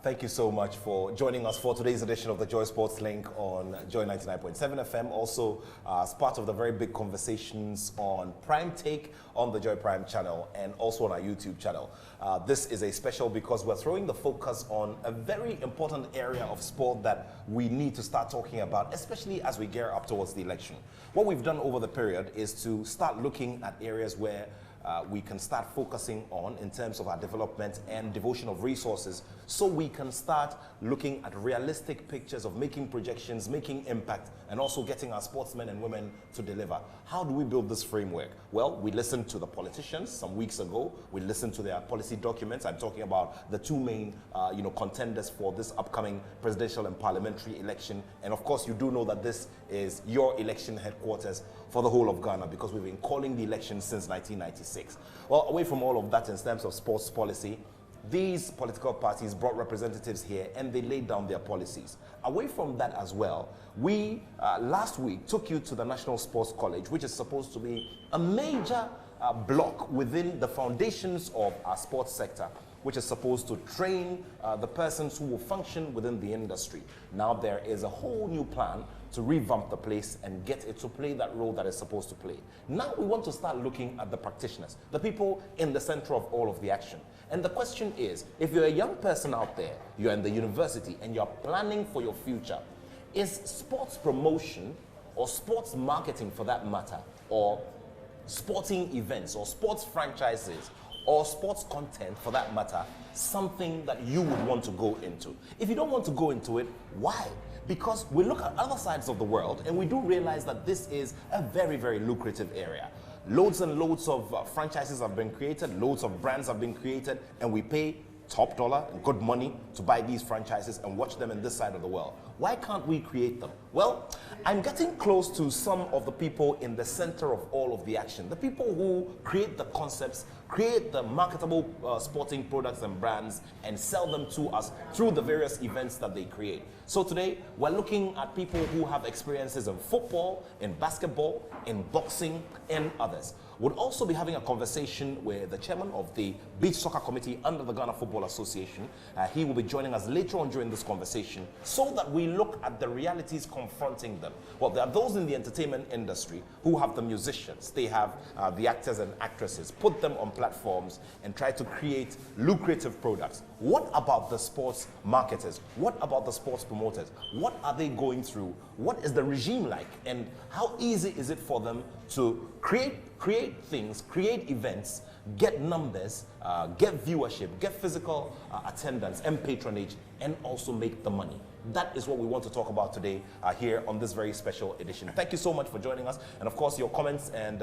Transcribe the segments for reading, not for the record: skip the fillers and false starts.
Thank you so much for joining us for today's edition of the Joy Sports Link on Joy 99.7 FM. Also, as part of the very big conversations on Prime Take on the Joy Prime channel and also on our YouTube channel. This is a special because we're throwing the focus on a very important area of sport that we need to start talking about, especially as we gear up towards the election. What we've done over the period is to start looking at areas where we can start focusing on in terms of our development and devotion of resources, so we can start looking at realistic pictures of making projections, making impact, and also getting our sportsmen and women to deliver. How do we build this framework? Well, we listened to the politicians some weeks ago. We listened to their policy documents. I'm talking about the two main contenders for this upcoming presidential and parliamentary election. And of course, you do know that this is your election headquarters for the whole of Ghana, because we've been calling the election since 1996. Well, away from all of that in terms of sports policy, these political parties brought representatives here and they laid down their policies. Away from that as well, we last week took you to the National Sports College, which is supposed to be a major block within the foundations of our sports sector, which is supposed to train the persons who will function within the industry. Now there is a whole new plan to revamp the place and get it to play that role that it's supposed to play. Now we want to start looking at the practitioners, the people in the center of all of the action. And the question is, if you're a young person out there, you're in the university and you're planning for your future, is sports promotion or sports marketing for that matter, or sporting events or sports franchises or sports content for that matter, something that you would want to go into? If you don't want to go into it, why? Because we look at other sides of the world and we do realize that this is a very, very lucrative area. Loads and loads of franchises have been created, loads of brands have been created, and we pay top dollar and good money to buy these franchises and watch them in this side of the world. Why can't we create them? Well, I'm getting close to some of the people in the center of all of the action, the people who create the concepts, create the marketable sporting products and brands, and sell them to us through the various events that they create. So today, we're looking at people who have experiences in football, in basketball, in boxing, and others. We'll also be having a conversation with the chairman of the Beach Soccer Committee under the Ghana Football Association. He will be joining us later on during this conversation so that we look at the realities confronting them. Well, there are those in the entertainment industry who have the musicians, they have the actors and actresses, put them on platforms and try to create lucrative products. What about the sports marketers? What about the sports promoters? What are they going through? What is the regime like? And how easy is it for them to create things, create events, get numbers, get viewership, get physical attendance and patronage, and also make the money? That is what we want to talk about today here on this very special edition. Thank you so much for joining us. And of course, your comments and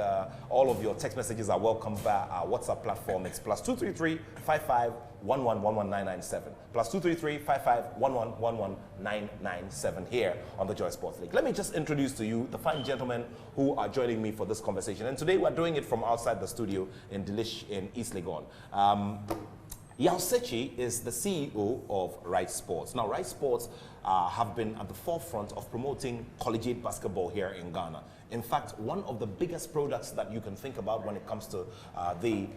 all of your text messages are welcome via our WhatsApp platform. It's +233 55 11 11997. +233 55 11 11997 here on the Joy Sports League. Let me just introduce to you the fine gentlemen who are joining me for this conversation. And today we're doing it from outside the studio in Delish in East Legon. Yaw Sakyi is the CEO of Rite Sports. Now, Rite Sports have been at the forefront of promoting collegiate basketball here in Ghana. In fact, one of the biggest products that you can think about when it comes to the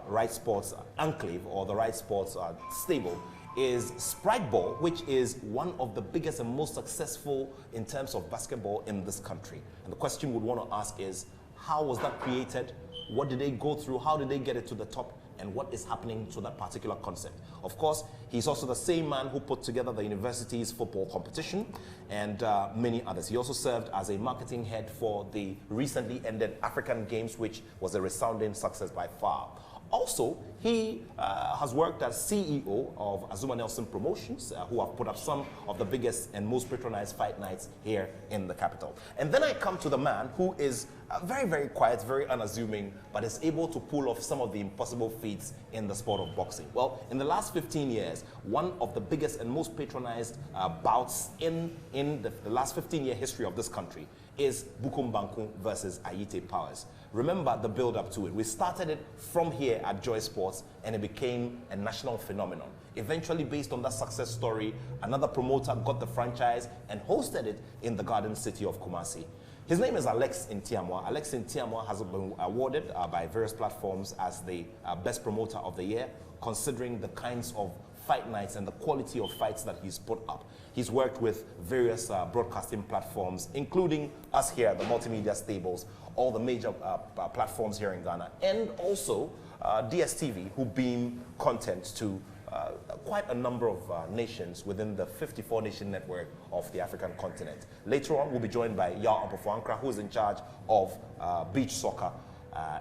Rite Sports enclave or the Rite Sports stable is Sprite Ball, which is one of the biggest and most successful in terms of basketball in this country. And the question we would want to ask is, how was that created? What did they go through? How did they get it to the top? And what is happening to that particular concept? Of course, he's also the same man who put together the university's football competition and many others. He also served as a marketing head for the recently ended African Games, which was a resounding success by far. Also, he has worked as CEO of Azuma Nelson Promotions, who have put up some of the biggest and most patronized fight nights here in the capital. And then I come to the man who is very, very quiet, very unassuming, but is able to pull off some of the impossible feats in the sport of boxing. Well, in the last 15 years, one of the biggest and most patronized bouts in the last 15-year history of this country is Bukum Banku versus Ayite Powers. Remember the build-up to it. We started it from here at Joy Sports, and it became a national phenomenon. Eventually, based on that success story, another promoter got the franchise and hosted it in the Garden City of Kumasi. His name is Alex Ntiamoah. Alex Ntiamoah has been awarded by various platforms as the best promoter of the year, considering the kinds of fight nights and the quality of fights that he's put up. He's worked with various broadcasting platforms, including us here at the Multimedia Stables, all the major platforms here in Ghana, and also DSTV, who beam content to quite a number of nations within the 54-nation network of the African continent. Later on, we'll be joined by Yaw Sakyi, who is in charge of beach soccer,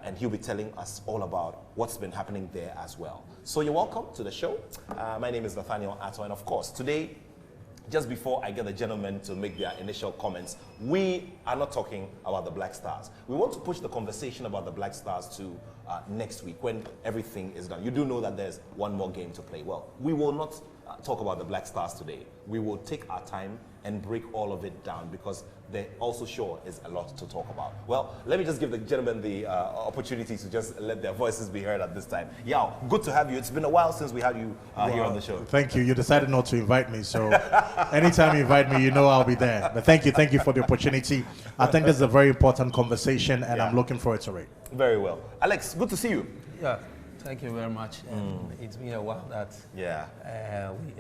and he'll be telling us all about what's been happening there as well. So you're welcome to the show. My name is Nathaniel Attoh, and of course, today, just before I get the gentlemen to make their initial comments, we are not talking about the Black Stars. We want to push the conversation about the Black Stars to next week when everything is done. You do know that there's one more game to play. Well, we will not talk about the Black Stars today. We will take our time and break all of it down because there also sure is a lot to talk about. Well, let me just give the gentlemen the opportunity to just let their voices be heard at this time. Yaw, good to have you. It's been a while since we had you here on the show. Thank you. You decided not to invite me, so anytime you invite me, you know I'll be there. But thank you for the opportunity. I think this is a very important conversation, and I'm looking forward to it. Very well. Alex, good to see you. Yeah. Thank you very much. It's been a while that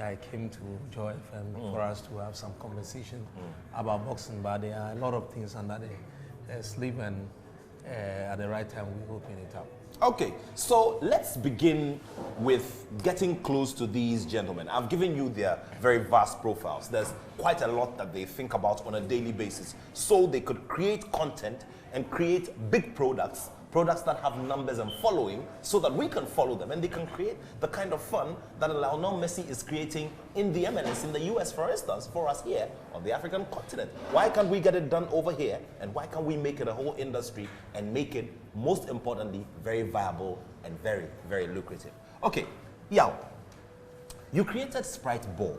I came to Joy FM for us to have some conversation about boxing, but there are a lot of things under the sleeve, and at the right time we open it up. Okay, so let's begin with getting close to these gentlemen. I've given you their very vast profiles. There's quite a lot that they think about on a daily basis, so they could create content and create big products that have numbers and following, so that we can follow them and they can create the kind of fun that Lionel Messi is creating in the MLS in the US, for instance, for us here on the African continent. Why can't we get it done over here, and why can't we make it a whole industry and make it, most importantly, very viable and very, very lucrative? Okay, Yaw, you created Sprite Ball.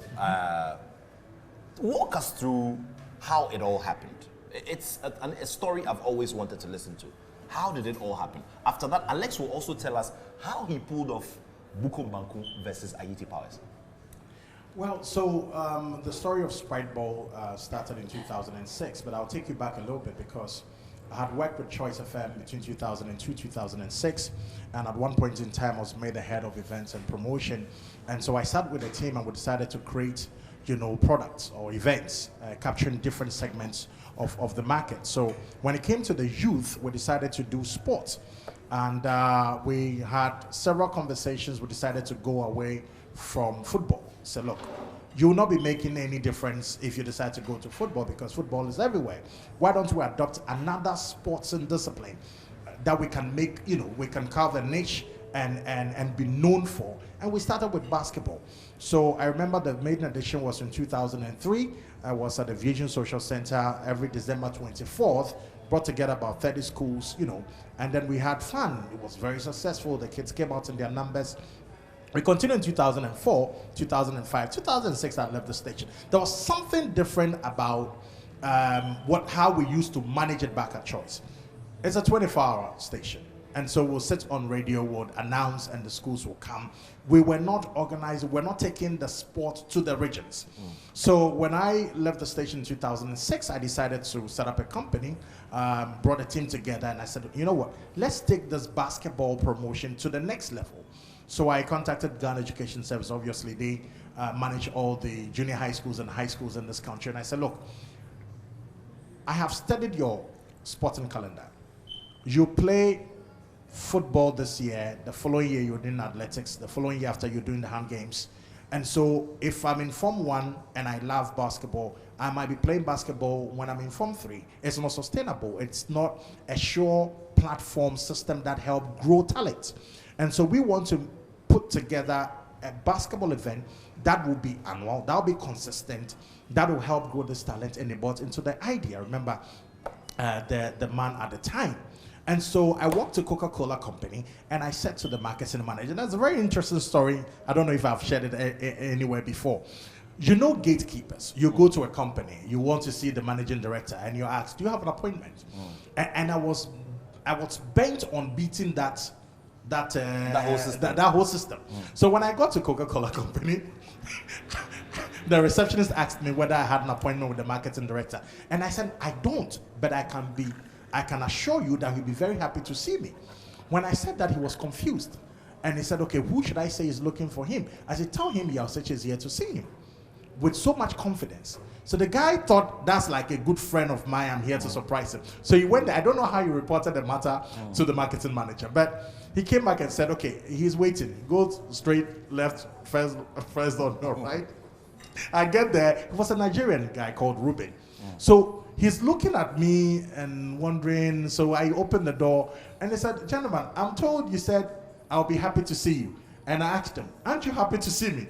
Walk us through how it all happened. It's a story I've always wanted to listen to. How did it all happen? After that, Alex will also tell us how he pulled off Bukom Banku versus Ayiti Powers. Well, so the story of Sprite Ball started in 2006, but I'll take you back a little bit because I had worked with Choice FM between 2002 2006, and at one point in time I was made the head of events and promotion, and so I sat with a team and we decided to create, products or events capturing different segments of the market. So when it came to the youth, we decided to do sports, and we had several conversations. We decided to go away from football. So look, you will not be making any difference if you decide to go to football because football is everywhere. Why don't we adopt another sports and discipline that we can make, we can carve a niche and be known for? And we started with basketball. So I remember the maiden edition was in 2003. I was at the Vision Social Center every December 24th, brought together about 30 schools, and then we had fun. It was very successful. The kids came out in their numbers. We continued in 2004, 2005, 2006, I left the station. There was something different about how we used to manage it back at Choice. It's a 24-hour station. And so we'll sit on radio, we'll announce, and the schools will come. We were not organized, we're not taking the sport to the regions. So when I left the station in 2006, I decided to set up a company, brought a team together, and I said, you know what, let's take this basketball promotion to the next level. So I contacted Ghana Education Service. Obviously, they manage all the junior high schools and high schools in this country. And I said, look, I have studied your sporting calendar. You play football this year, the following year you're doing athletics, the following year after you're doing the hand games. And so if I'm in Form 1 and I love basketball, I might be playing basketball when I'm in Form 3. It's not sustainable. It's not a sure platform system that helps grow talent. And so we want to put together a basketball event that will be annual, that will be consistent, that will help grow this talent. And they bought into the idea. Remember, the man at the time. And so I walked to Coca-Cola Company and I said to the marketing manager, that's a very interesting story. I don't know if I've shared it anywhere before. Gatekeepers. You go to a company, you want to see the managing director, and you're asked, do you have an appointment? And I was bent on beating that whole system. So when I got to Coca-Cola Company, the receptionist asked me whether I had an appointment with the marketing director. And I said, I don't, but I can assure you that he'll be very happy to see me. When I said that, he was confused. And he said, okay, who should I say is looking for him? I said, tell him Yaw Sakyi is here to see him, with so much confidence. So the guy thought, that's like a good friend of mine, I'm here to surprise him. So he went there. I don't know how he reported the matter to the marketing manager, but he came back and said, okay, he's waiting. He goes straight, left, first on the right. I get there, it was a Nigerian guy called Ruben. So he's looking at me and wondering, so I opened the door and he said, gentlemen, I'm told you said I'll be happy to see you. And I asked him, aren't you happy to see me?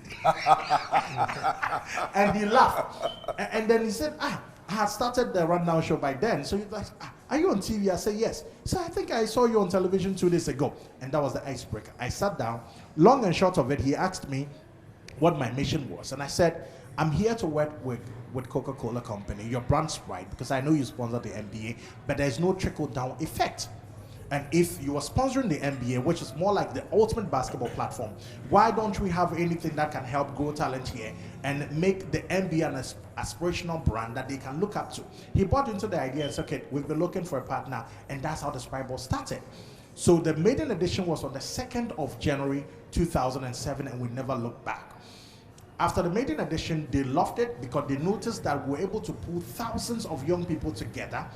And he laughed. And then he said, I had started the Rundown show by then. So he's like, are you on TV? I said, yes. So I think I saw you on television 2 days ago. And that was the icebreaker. I sat down. Long and short of it, he asked me what my mission was. And I said, I'm here to work with Coca-Cola Company, your brand Sprite, because I know you sponsor the NBA, but there's no trickle-down effect. And if you are sponsoring the NBA, which is more like the ultimate basketball platform, why don't we have anything that can help grow talent here and make the NBA an aspirational brand that they can look up to? He bought into the idea and said, okay, we've been looking for a partner, and that's how the Sprite Ball started. So the maiden edition was on the 2nd of January 2007, and we never looked back. After the maiden edition, they loved it because they noticed that we were able to pull thousands of young people together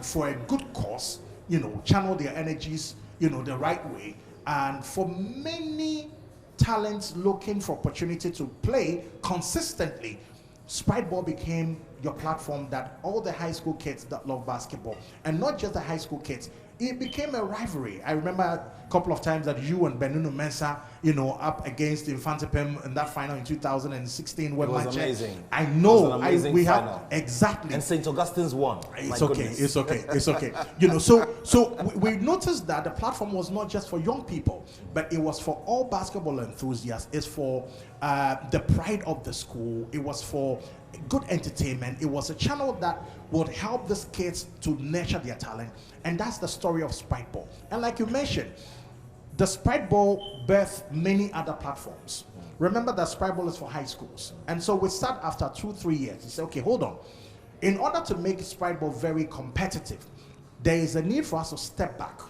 for a good cause, you know, channel their energies, you know, the right way. And for many talents looking for opportunity to play consistently, Sprite Ball became your platform that all the high school kids that love basketball, and not just the high school kids, it became a rivalry. I remember a couple of times that you and Benunu Mensah, you know, up against Infante Pem in that final in 2016. When it was amazing. I know. It was an amazing we final. have exactly. And St. Augustine's won. It's okay. It's okay. It's okay. You know, so we noticed that the platform was not just for young people, but it was for all basketball enthusiasts. It's for the pride of the school. It was for good entertainment. It was a channel that would help these kids to nurture their talent, and that's the story of Sprite Ball. And like you mentioned, the Sprite Ball birthed many other platforms. Remember that Sprite Ball is for high schools, and so we start after 2-3 years. You say, okay, hold on. In order to make Sprite Ball very competitive, there is a need for us to step back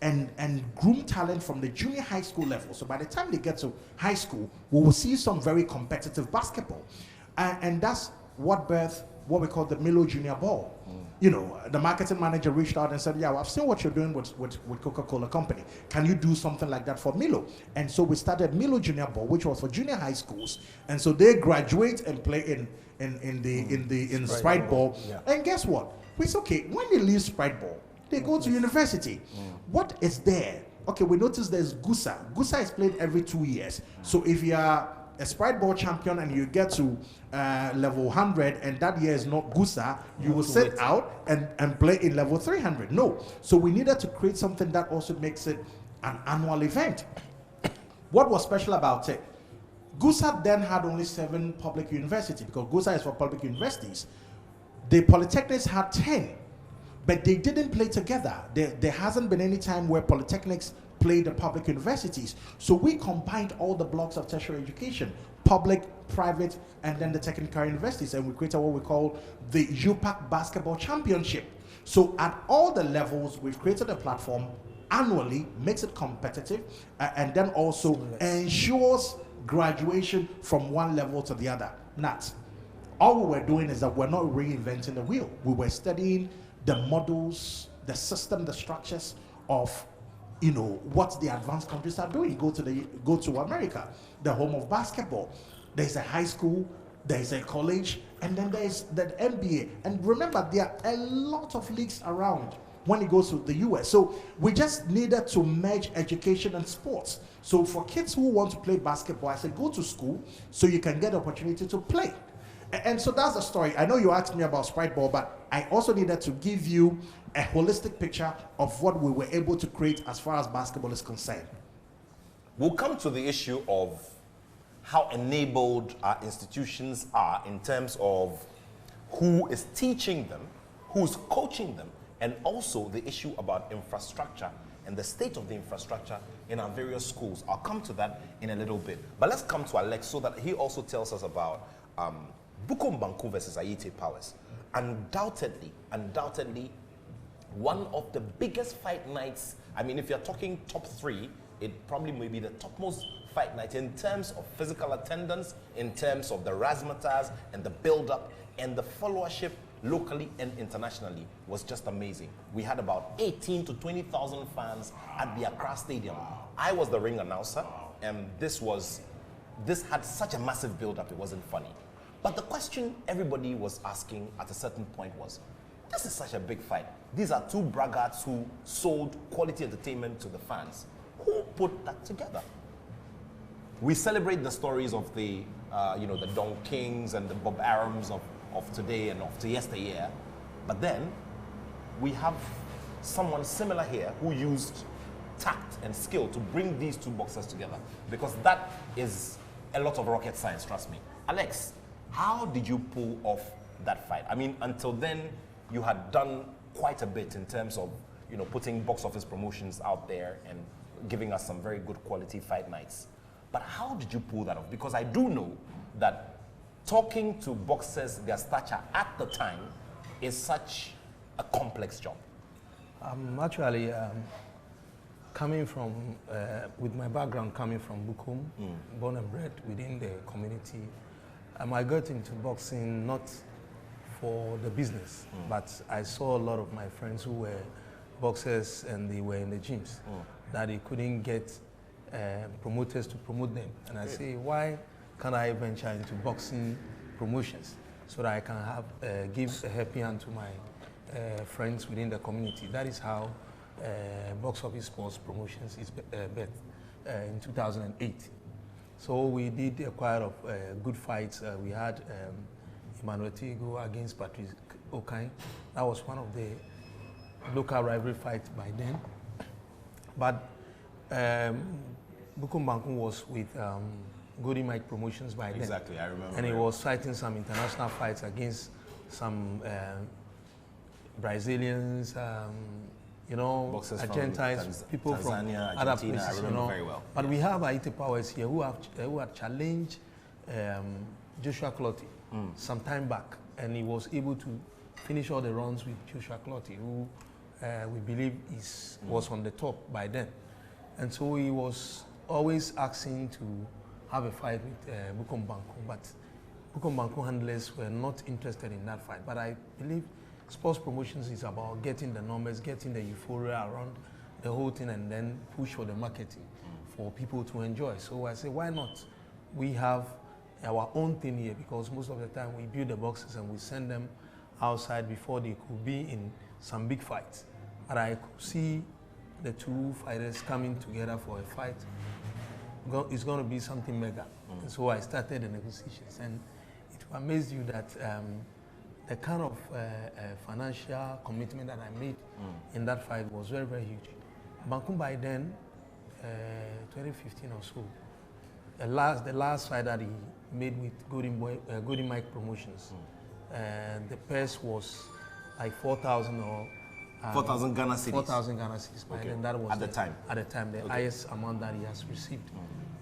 and groom talent from the junior high school level. So by the time they get to high school, we will see some very competitive basketball. And that's what birthed what we call the Milo Junior Ball. You know, the marketing manager reached out and said, yeah, well, I've seen what you're doing with Coca-Cola Company. Can you do something like that for Milo? And so we started Milo Junior Ball, which was for junior high schools. And so they graduate and play in Sprite Ball. Yeah. And guess what? It's okay. When they leave Sprite Ball, they go to university. What is there? Okay, we noticed there's Gusa. Gusa is played every 2 years. So if you are a Sprite Ball champion and you get to level 100 and that year is not Gusa, you will sit out and play in level 300. No. So we needed to create something that also makes it an annual event. What was special about it? Gusa then had only 7 public universities, because Gusa is for public universities. The polytechnics had 10, but they didn't play together. There hasn't been any time where polytechnics play the public universities. So we combined all the blocks of tertiary education, public, private, and then the technical universities, and we created what we call the UPAC Basketball Championship. So at all the levels, we've created a platform annually, makes it competitive, and then also ensures graduation from one level to the other. Not. All we were doing is that we're not reinventing the wheel. We were studying the models, the system, the structures of, you know, what the advanced countries are doing. Go to America, the home of basketball. There's a high school, there's a college, and then there's the NBA. And remember, there are a lot of leagues around when it goes to the US. So we just needed to merge education and sports. So for kids who want to play basketball, I said, go to school so you can get the opportunity to play. And so that's the story. I know you asked me about Sprite Ball, but I also needed to give you a holistic picture of what we were able to create as far as basketball is concerned. We'll come to the issue of how enabled our institutions are in terms of who is teaching them, who's coaching them, and also the issue about infrastructure and the state of the infrastructure in our various schools. I'll come to that in a little bit. But let's come to Alex so that he also tells us about Bukom Banku versus Ayite Palace. Undoubtedly, one of the biggest fight nights. I mean, if you're talking top 3 it probably may be the topmost fight night in terms of physical attendance, in terms of the razzmatazz and the build-up and the followership locally and internationally was just amazing. We had about 18 to 20,000 fans at the Accra Stadium. I was the ring announcer, and this had such a massive build-up, it wasn't funny. But the question everybody was asking at a certain point was, this is such a big fight. These are two braggarts who sold quality entertainment to the fans. Who put that together? We celebrate the stories of the Don Kings and the Bob Arams of today and of yesteryear. But then we have someone similar here who used tact and skill to bring these two boxers together, because that is a lot of rocket science, trust me. Alex, how did you pull off that fight? I mean, until then, you had done quite a bit in terms of, putting box office promotions out there and giving us some very good quality fight nights. But how did you pull that off? Because I do know that talking to boxers, their stature at the time is such a complex job. Actually, coming from, with my background coming from Bukum, born and bred within the community, I got into boxing not for the business, but I saw a lot of my friends who were boxers and they were in the gyms, that they couldn't get promoters to promote them. And I say, why can't I venture into boxing promotions so that I can have give a helping hand to my friends within the community? That is how Box Office Sports Promotions is birthed in 2008. So we did quite of good fights. We had Emmanuel Tigo against Patrick Okain. That was one of the local rivalry fights by then. But Bukum Bankun was with Golden Mike Promotions by then. Exactly, I remember. And he was fighting some international fights against some Brazilians, boxers Argentines, people Tanzania, from Argentina, other places. I remember very well. But we have Haiti powers here who have challenged Joshua Clottey some time back, and he was able to finish all the rounds with Joshua Clottey, who we believe was on the top by then. And so he was always asking to have a fight with Bukum Bankun, but Bukum Bankun handlers were not interested in that fight. But I believe sports promotions is about getting the numbers, getting the euphoria around the whole thing, and then push for the marketing for people to enjoy. So I say, why not? We have our own thing here, because most of the time we build the boxes and we send them outside before they could be in some big fights. But I could see the two fighters coming together for a fight. It's going to be something mega. And so I started the negotiations, and it amazed you that the kind of financial commitment that I made in that fight was very, very huge. Bankun by then, 2015 or so, the last fight that he made with Golden Mike Promotions, the purse was like 4,000 or 4,000 Ghana cedis. 4,000 Ghana cedis by then. That was at the time. At the time, the highest amount that he has received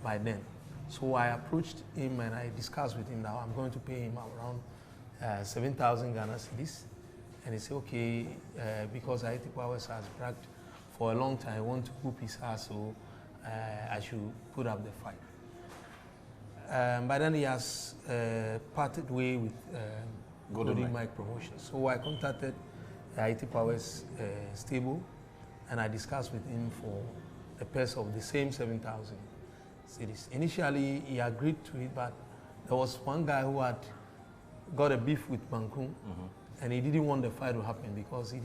by then. So I approached him and I discussed with him that I'm going to pay him around 7,000 Ghana cedis, and he said, okay, because Haiti Powers has bragged for a long time, I want to whoop his ass, so I should put up the fight. By then he has parted way with Golden Mike Promotions. So I contacted Haiti Powers stable, and I discussed with him for a purse of the same 7,000 cedis. Initially, he agreed to it, but there was one guy who had got a beef with Bankun, and he didn't want the fight to happen because he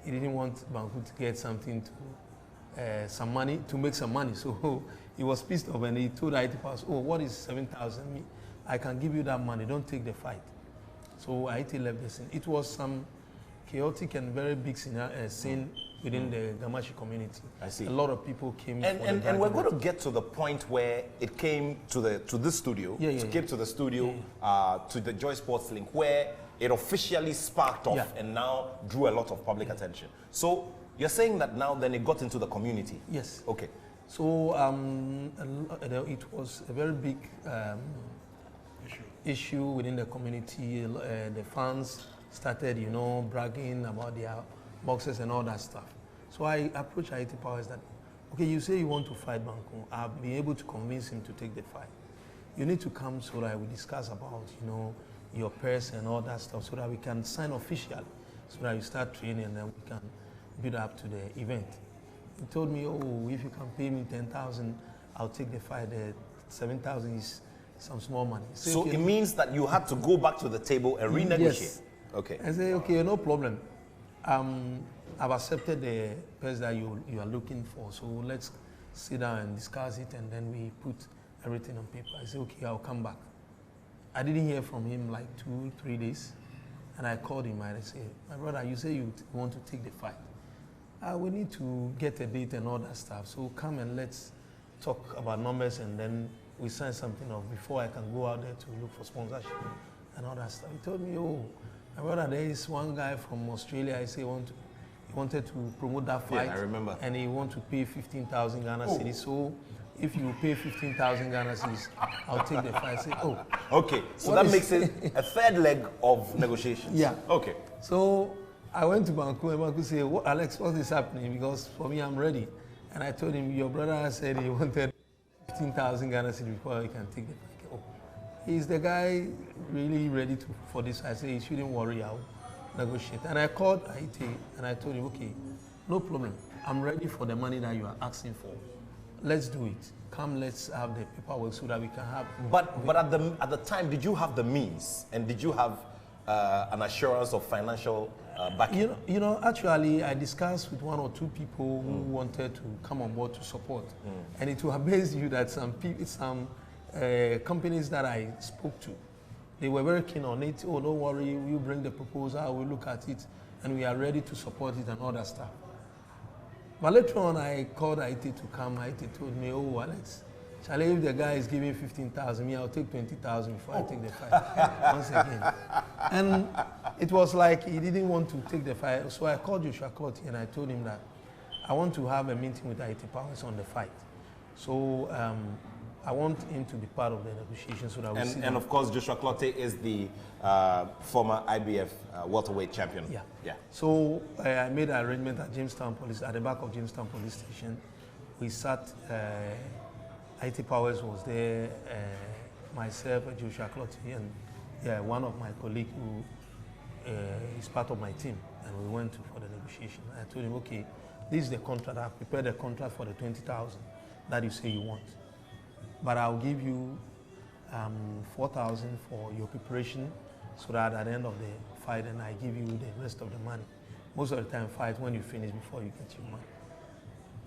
didn't want Bankun to get something to some money, to make some money. So he was pissed off, and he told Haiti Powers, "Oh, what is 7,000? I can give you that money. Don't take the fight." So Haiti left the scene. It was some chaotic and very big scene within the Gamashi community. I see. A lot of people came. And we're going to get to the point where it came to this studio. It came to the studio, to the Joy Sports Link, where it officially sparked off and now drew a lot of public attention. So you're saying that now then it got into the community? Yes. Okay. So it was a very big issue within the community. The fans started, bragging about their boxes and all that stuff. So I approached Haiti Powers that okay, you say you want to fight Banku. I've been able to convince him to take the fight. You need to come so that we discuss about, you know, your purse and all that stuff so that we can sign officially, so that you start training and then we can build up to the event. He told me, oh, if you can pay me 10,000, I'll take the fight. 7,000 is some small money. So okay, it means that you had to go back to the table and renegotiate? Yes. Okay. I say, okay, no problem. I've accepted the purse that you are looking for, so let's sit down and discuss it, and then we put everything on paper. I said, okay, I'll come back. I didn't hear from him like 2-3 days, and I called him and I said, my brother, you say you want to take the fight. We need to get a date and all that stuff, so come and let's talk about numbers, and then we sign something off before I can go out there to look for sponsorship and all that stuff. He told me, oh, my brother, there is one guy from Australia, I say he wanted to promote that fight. Yeah, I remember. And he want to pay 15,000 Ghana cedis. So if you pay 15,000 Ghana cedis, I'll take the fight. I say, oh. Okay, so that makes it a third leg of negotiations. Yeah. Okay. So I went to Banku, and Banku said, what, Alex, what is happening? Because for me, I'm ready. And I told him, your brother said he wanted 15,000 Ghana cedis before he can take the fight. Oh, is the guy really ready for this? I said, he shouldn't worry, I'll negotiate. And I called Haiti and I told him, okay, no problem. I'm ready for the money that you are asking for. Let's do it. Come, let's have the paperwork so that we can have. But at the time, did you have the means, and did you have an assurance of financial backing? You know, actually, I discussed with 1 or 2 people who wanted to come on board to support, and it will amaze you that some companies that I spoke to, they were very keen on it. Oh, don't worry, we'll bring the proposal, we'll look at it, and we are ready to support it and all that stuff. But later on, I called Haiti to come. Haiti told me, oh, Alex, Charlie, if the guy is giving 15,000, me, I'll take 20,000 before I take the fight once again. And it was like he didn't want to take the fight. So I called Joshua Clottey and I told him that I want to have a meeting with Haiti Powers on the fight. So I want him to be part of the negotiation so that we see. And of course, Joshua Clottey is the former IBF welterweight champion. Yeah. Yeah. So I made an arrangement at Jamestown Police, at the back of Jamestown Police Station. We sat. Haiti Powers was there, myself, Joshua Clottey, and one of my colleagues who is part of my team, and we went for the negotiation. I told him, okay, this is the contract. I've prepared a contract for the 20,000 that you say you want, but I'll give you 4,000 for your preparation, so that at the end of the fight, and I give you the rest of the money. Most of the time, fight when you finish before you get your money.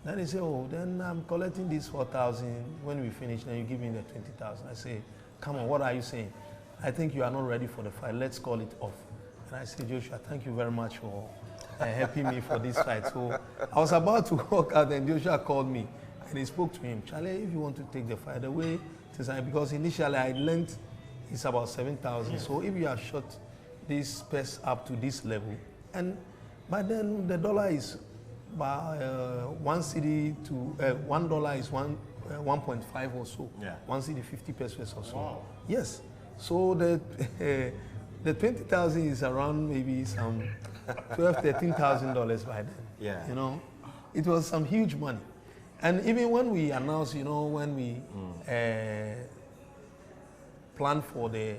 Then he said, oh, then I'm collecting this 4,000. When we finish, then you give me the 20,000. I say, come on, what are you saying? I think you are not ready for the fight. Let's call it off. And I said, Joshua, thank you very much for helping me for this fight. So I was about to walk out, and Joshua called me, and he spoke to him. Charlie, if you want to take the fight away, because initially I learned it's about 7,000. So if you have shot this purse up to this level, but then the dollar is by $1 to $1 is 1.5 or so. Yeah. 1 cedi 50 pesos or so. Wow. Yes. So the 20,000 is around maybe some $12,000-13,000 by then. Yeah. You know, it was some huge money. And even when we announced, you know, when we planned for the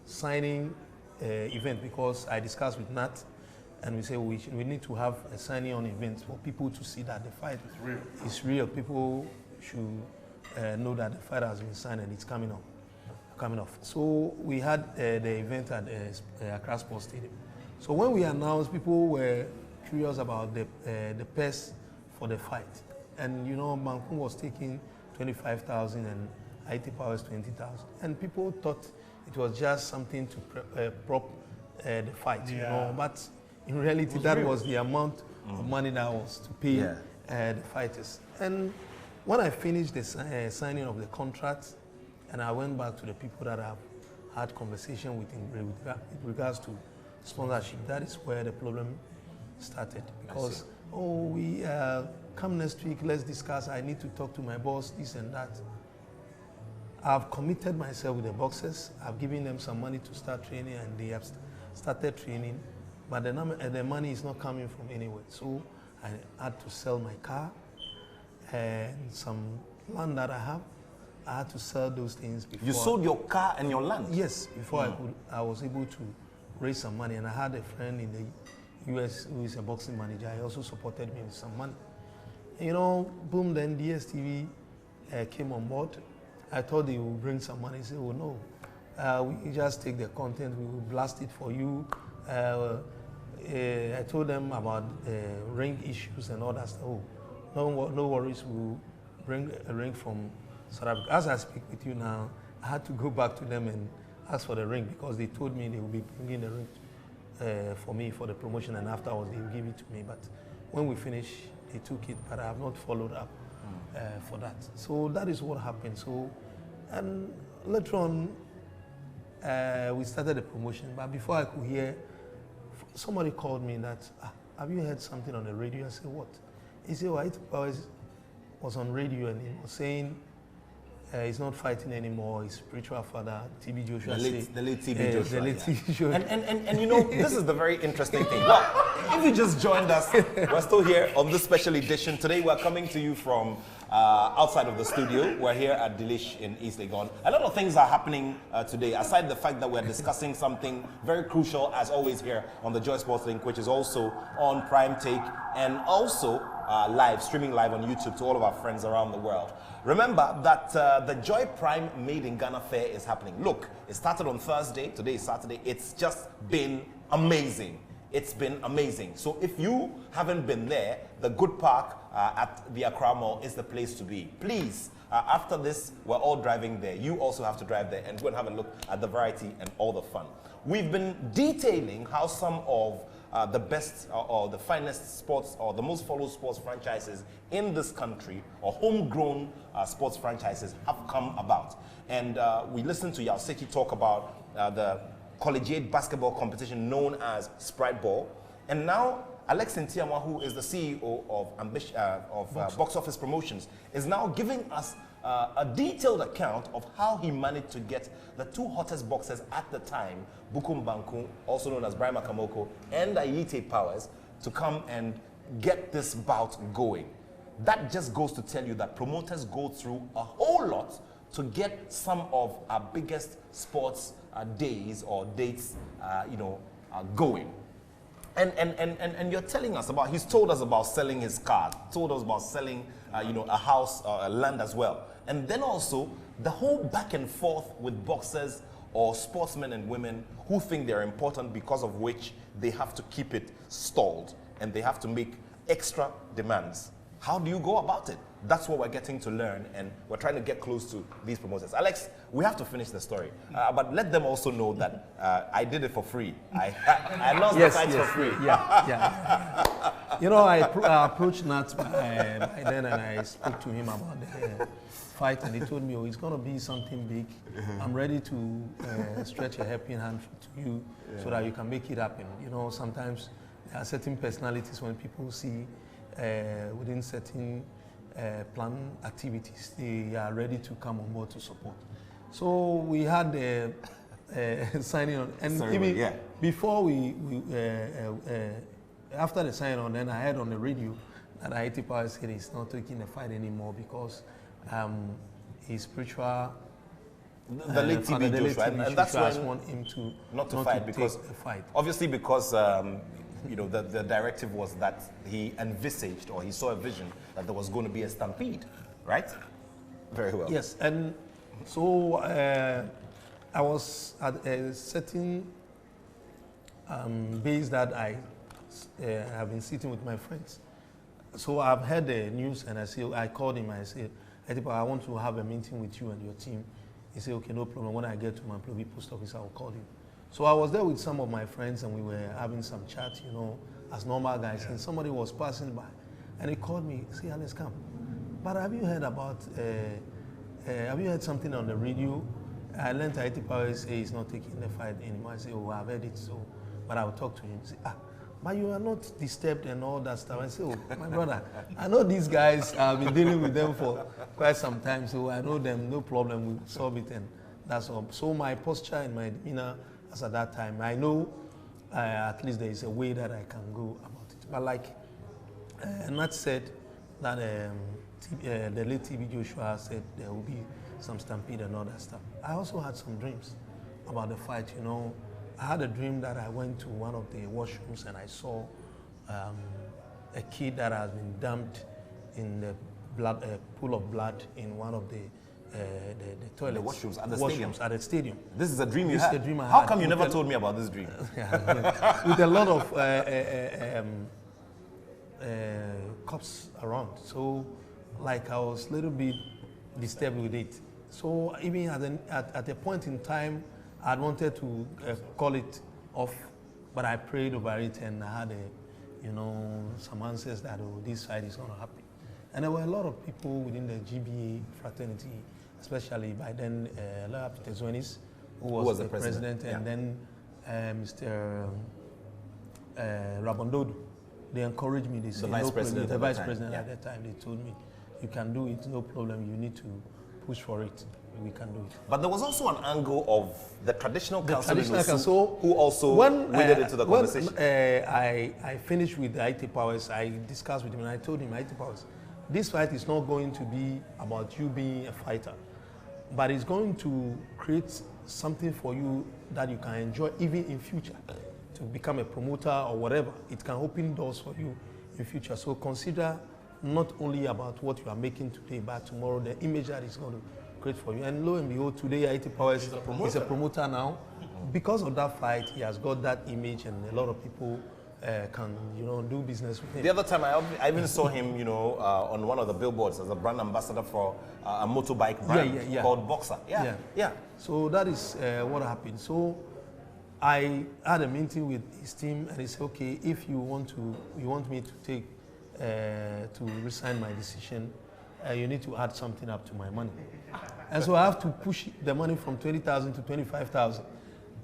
signing event, because I discussed with Nat, and we say we need to have a signing on event for people to see that the fight is real. People should know that the fight has been signed and it's coming off. So we had the event at Accra Sports Stadium. So when we announced, people were curious about the purse for the fight. And you know, Banku was taking 25,000 and Haiti Powers 20,000. And people thought it was just something to prop the fight, you know. But in reality, that was the amount of money that was to pay the fighters. And when I finished the signing of the contract, and I went back to the people that I've had conversation with in regards to sponsorship, that is where the problem started. Because, we come next week, let's discuss, I need to talk to my boss, this and that. I've committed myself with the boxers. I've given them some money to start training, and they have started training. But the money is not coming from anywhere. So I had to sell my car, and some land that I have. I had to sell those things before. You sold your car and your land? Yes, before I was able to raise some money. And I had a friend in the US who is a boxing manager. He also supported me with some money. You know, boom, then DSTV came on board. I thought they would bring some money. He said, oh no, we just take the content, we will blast it for you. I told them about ring issues and all that stuff. Oh, no worries, we'll bring a ring from South Africa. As I speak with you now, I had to go back to them and ask for the ring because they told me they will be bringing the ring for me for the promotion, and afterwards they will give it to me. But when we finished, they took it, but I have not followed up for that. So that is what happened. So, and later on, we started the promotion, but before I could hear, somebody called me that, have you heard something on the radio? I said, what? He said, well, I was on radio and he was saying he's not fighting anymore, his spiritual father, TB Joshua. The late TB Joshua. The late TB Joshua. And you know, this is the very interesting thing. Well, if you just joined us, we're still here on this special edition. Today we're coming to you from outside of the studio. We're here at Delish in East Legon. A lot of things are happening today, aside the fact that we're discussing something very crucial, as always, here on the Joy Sports Link, which is also on Prime Take and also streaming live on YouTube to all of our friends around the world. Remember that the Joy Prime Made in Ghana Fair is happening. Look, it started on Thursday. Today is Saturday. It's just been amazing. It's been amazing. So if you haven't been there, the Good Park at the Accra Mall is the place to be. Please, after this, we're all driving there. You also have to drive there and go and have a look at the variety and all the fun. We've been detailing how some of the best or the finest sports or the most followed sports franchises in this country or homegrown sports franchises have come about. And we listened to Yaw Sakyi talk about the collegiate basketball competition known as Sprite Ball. And now Alex Ntiamoah, who is the CEO of Box Office Promotions, is now giving us a detailed account of how he managed to get the two hottest boxers at the time, Bukum Banku, also known as Brian Makamoko, and Ayite Powers, to come and get this bout going. That just goes to tell you that promoters go through a whole lot to get some of our biggest sports days or dates, going. And you're telling us about, he's told us about selling his car, told us about selling, a house or a land as well. And then also the whole back and forth with boxers or sportsmen and women who think they're important, because of which they have to keep it stalled and they have to make extra demands. How do you go about it? That's what we're getting to learn, and we're trying to get close to these promoters. Alex, we have to finish the story, but let them also know that I did it for free. I lost the fight for free. Yeah. You know, I approached Nat by then, and I spoke to him about the fight, and he told me, oh, it's going to be something big. I'm ready to stretch a helping hand to you so that you can make it happen. You know, sometimes there are certain personalities when people see within certain planned activities, they are ready to come on board to support. So we had the signing on, and before after the sign on, then I heard on the radio that Ayite Powers said he's not taking the fight anymore because his spiritual the late TB Joshua, and that's why want him to not to fight, because obviously because the directive was that he envisaged, or he saw a vision that there was going to be a stampede, right? Very well. Yes, and so I was at a certain base that I have been sitting with my friends. So I've heard the news, and I called him. I said, I want to have a meeting with you and your team. He said, okay, no problem. When I get to my employee post office, I will call you. So I was there with some of my friends, and we were having some chat, as normal guys. And somebody was passing by, and he called me. Say, Alex, come. But have you heard about? Have you heard something on the radio? I learned Ayite Powers say he's not taking the fight anymore. I say, oh, I've heard it. So, but I will talk to him. Say, but you are not disturbed and all that stuff. I say, oh, my brother, I know these guys. I've been dealing with them for quite some time, so I know them. No problem. We'll solve it, and that's all. So my posture and my demeanor, as at that time, I know at least there is a way that I can go about it. But like Nat said, that the late TB Joshua said there will be some stampede and all that stuff. I also had some dreams about the fight. You know, I had a dream that I went to one of the washrooms and I saw a kid that has been dumped in the blood pool of blood in one of the toilets. The washrooms at the stadium. At the stadium. This is a dream you had. This is a dream I had. How come you never told me about this dream? With a lot of cops around, so like I was a little bit disturbed with it. So even at a point in time, I wanted to call it off, but I prayed over it and I had some answers that this fight is going to happen. And there were a lot of people within the GBA fraternity, especially by then Peter Zonis, who was the president, and then Mr. Rabondodo. They encouraged me. They said, the vice president at that time. They told me, you can do it, no problem. You need to push for it. We can do it. But there was also an angle of the traditional council who also waded into the conversation. When I finished with the IT Powers, I discussed with him and I told him, IT Powers, this fight is not going to be about you being a fighter, but it's going to create something for you that you can enjoy even in future. To become a promoter or whatever, it can open doors for you in future. So consider not only about what you are making today, but tomorrow the image that is going to create for you. And lo and behold, today IT Powers is a promoter now. Because of that fight, he has got that image, and a lot of people can do business with him. The other time, I even saw him, on one of the billboards as a brand ambassador for a motorbike brand called Boxer. Yeah. So that is what happened. So I had a meeting with his team, and he said, okay, if you want me to take to resign my decision, you need to add something up to my money. And so I have to push the money from 20,000 to 25,000.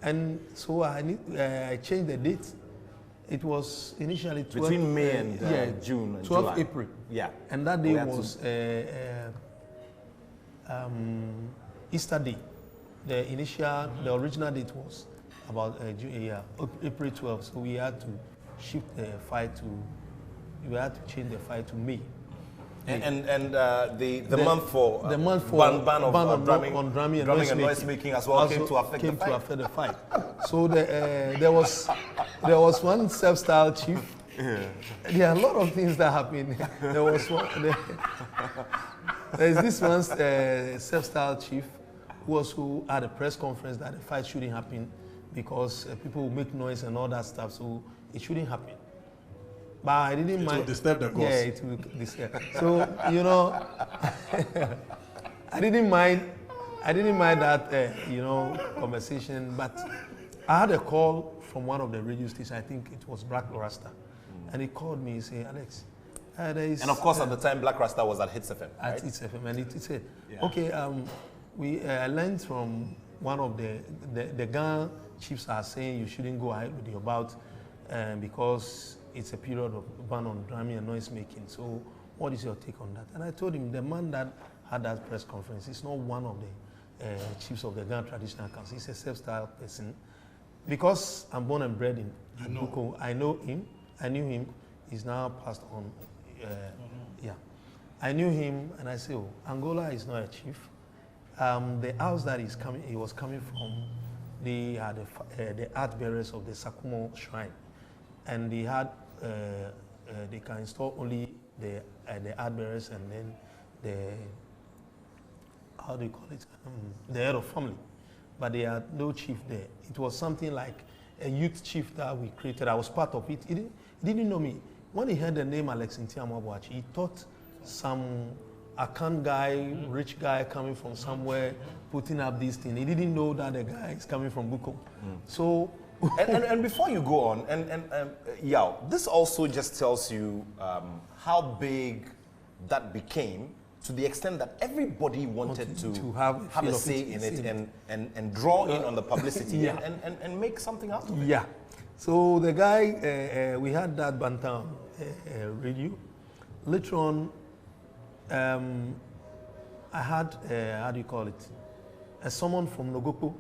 And so I changed the date. It was initially 12, between May and June and 12 July. April. Yeah. And that day was Easter Day. The original date was about April 12th. So we had to shift the fight we had to change the fight to May. And the month for ban of drumming and noise making as well came to affect the fight. So there was one self-styled chief. Yeah. There are a lot of things that happened. There was one. There's this one self-styled chief who had a press conference that the fight shouldn't happen because people will make noise and all that stuff. So it shouldn't happen. But I didn't mind. It will disturb the cause. Yeah, it will disturb. So, I didn't mind that, conversation. But I had a call from one of the radio stations. I think it was Black Rasta. And he called me and said, Alex, there is... And of course, at the time, Black Rasta was at Hits FM, right? At Hits FM. And he said, okay, I learned from one of the Ghana chiefs are saying you shouldn't go ahead with your bout because it's a period of ban on drumming and noise making. So what is your take on that? And I told him the man that had that press conference is not one of the chiefs of the Ghana Traditional Council. He's a self-styled person. Because I'm born and bred in Buko, I know him. I knew him. He's now passed on. I knew him and I said, Angola is not a chief. The house that he was coming from, they had the art bearers of the Sakumo Shrine. And they had, they can install only the art bearers and then the head of family. But they had no chief there. It was something like a youth chief that we created. I was part of it. He didn't know me. When he heard the name Alex Ntiamoah, he thought some Akan guy, rich guy coming from somewhere, putting up this thing. He didn't know that the guy is coming from Buko. So. and before you go on, Yaw, this also just tells you how big that became, to the extent that everybody wanted to have a say in it and draw in on the publicity and make something out of it. Yeah. So the guy, we had that Bantam radio. Later on, I had, how do you call it, someone from Nogopo.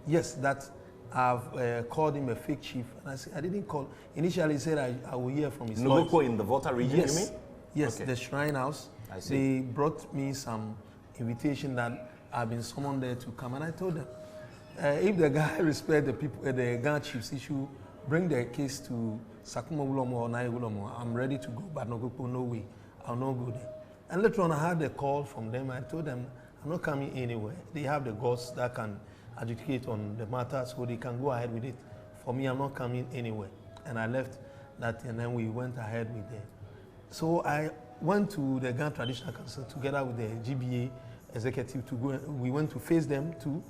Yes, that I've called him a fake chief. And I said, I didn't call. Initially, he said I will hear from his Nogopo in the Volta region, you mean? Yes, okay. The Shrine House. I see. They brought me some invitation that I've been summoned there to come, and I told them, if the guy respect the people, the Ghana chiefs issue, bring the case to Sakuma Ulomo or Nai Ulomo. I'm ready to go, but no way, I'll not go there. And later on, I had a call from them. I told them, I'm not coming anywhere. They have the gods that can adjudicate on the matter, so they can go ahead with it. For me, I'm not coming anywhere. And I left that, and then we went ahead with it. So I went to the Ghana Traditional Council together with the GBA executive to go. We went to face them too.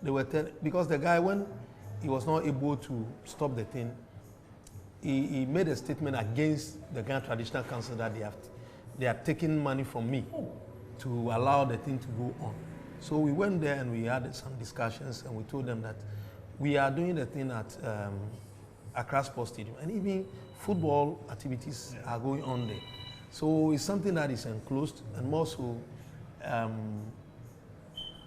They were because the guy, when he was not able to stop the thing, he made a statement against the Ghana Traditional Council that they are taking money from me to allow the thing to go on. So we went there and we had some discussions, and we told them that we are doing the thing at Accra Sports Stadium, and even football activities are going on there. So it's something that is enclosed, and more so,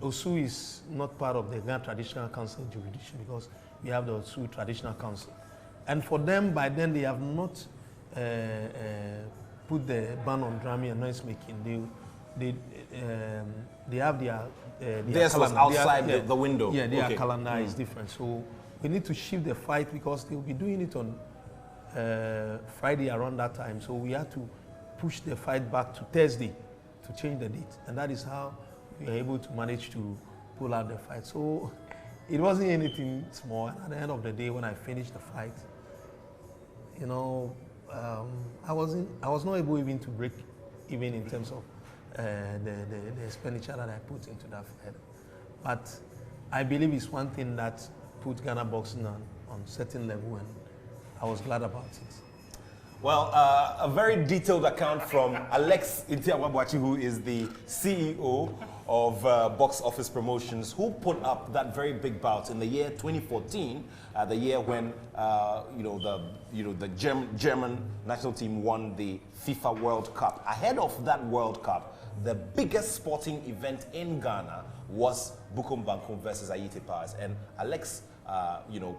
Osu is not part of the Ghana Traditional Council jurisdiction because we have the Osu Traditional Council. And for them, by then, they have not put the ban on drumming and noise making. They have their theirs was outside the window. Yeah, their calendar is different. So we need to shift the fight because they'll be doing it on Friday around that time. So we had to push the fight back to Thursday to change the date. And that is how we were able to manage to pull out the fight. So it wasn't anything small. And at the end of the day, when I finished the fight, you know, I was not able even to break even in terms of the expenditure that I put into that fight. But I believe it's one thing that put Ghana boxing on certain level, and I was glad about it. Well, a very detailed account from Alex Ntiamoah, who is the CEO of Box Office Promotions, who put up that very big bout in the year 2014, the year when the German national team won the FIFA World Cup. Ahead of that World Cup, the biggest sporting event in Ghana was Bukom Bankum versus Ayite Powers, and Alex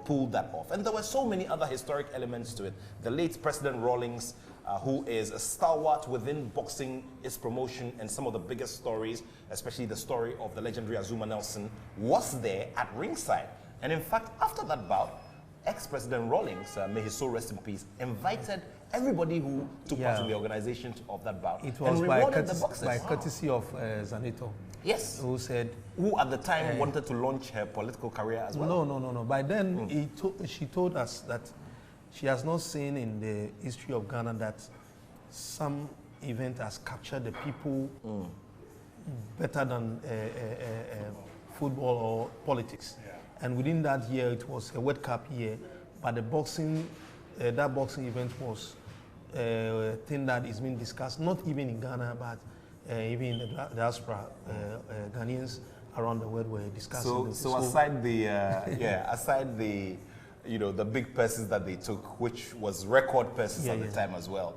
pulled that off. And there were so many other historic elements to it. The late President Rawlings, who is a stalwart within boxing, its promotion, and some of the biggest stories, especially the story of the legendary Azuma Nelson, was there at ringside. And in fact, after that bout, ex-President Rawlings, may his soul rest in peace, invited everybody who took part in the organization of that bout. It was by courtesy of Zanito. Yes. Who at the time wanted to launch her political career as well. No. By then, she told us that she has not seen in the history of Ghana that some event has captured the people better than football or politics. Yeah. And within that year, it was a World Cup year, but the boxing, that boxing event was a thing that is being discussed, not even in Ghana, but even in the diaspora. Ghanaians around the world were discussing this. So aside the, aside the, the big purses that they took, which was record purses at the time as well,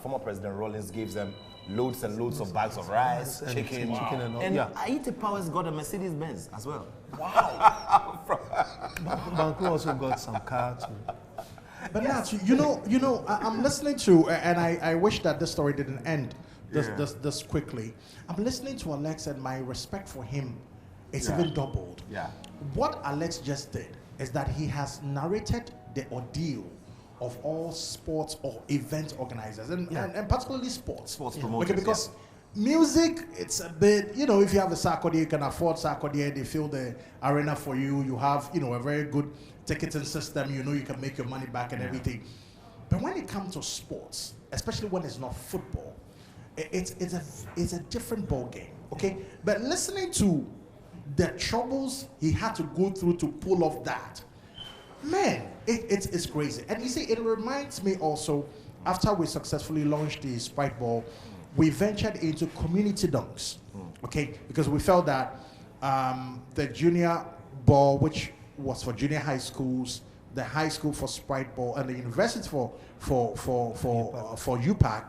former President Rawlings gave them loads and loads of bags of rice, chicken, and all. And Ayite Powers got a Mercedes-Benz as well. Wow. Banku also got some car too. But now, I'm listening to, and I wish that this story didn't end this quickly. I'm listening to Alex, and my respect for him is even doubled. Yeah. What Alex just did is that he has narrated the ordeal of all sports or event organizers, and particularly sports promoters. Okay, because music, it's a bit, if you have a Sarkodie, you can afford Sarkodie, they fill the arena for you, you have, a very good ticketing system, you can make your money back and everything. But when it comes to sports, especially when it's not football, it's a different ball game, okay? But listening to the troubles he had to go through to pull off that, man, it's crazy. And you see, it reminds me also, after we successfully launched the Sprite Ball, we ventured into community dunks, okay? Because we felt that the junior ball, which was for junior high schools, the high school for Sprite Ball, and the university for UPAC,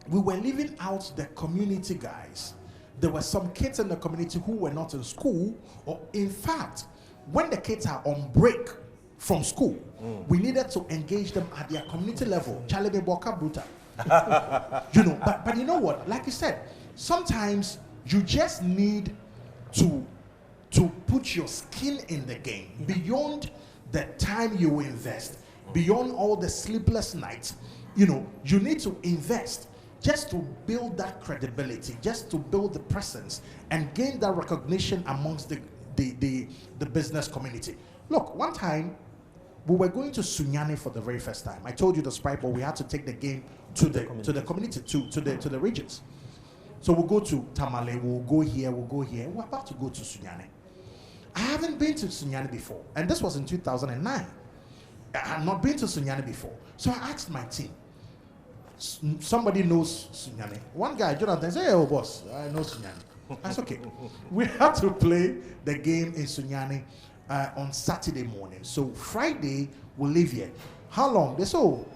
we were leaving out the community guys. There were some kids in the community who were not in school, or in fact, when the kids are on break from school, we needed to engage them at their community level. Charlie Boka Bruta. You know, but you know what? Like you said, sometimes you just need to put your skin in the game beyond the time you invest, beyond all the sleepless nights. You know, you need to invest just to build that credibility, just to build the presence and gain that recognition amongst the business community. Look, one time we were going to Sunyani for the very first time. I told you the Sprite Ball, we had to take the game to the community, to the regions. So we'll go to Tamale, we'll go here. We're about to go to Sunyani. I haven't been to Sunyani before, and this was in 2009. I had not been to Sunyani before. So I asked my team, somebody knows Sunyani. One guy, Jonathan, said, hey, oh boss, I know Sunyani. That's okay. We had to play the game in Sunyani on Saturday morning. So Friday, we'll leave here. How long? They said,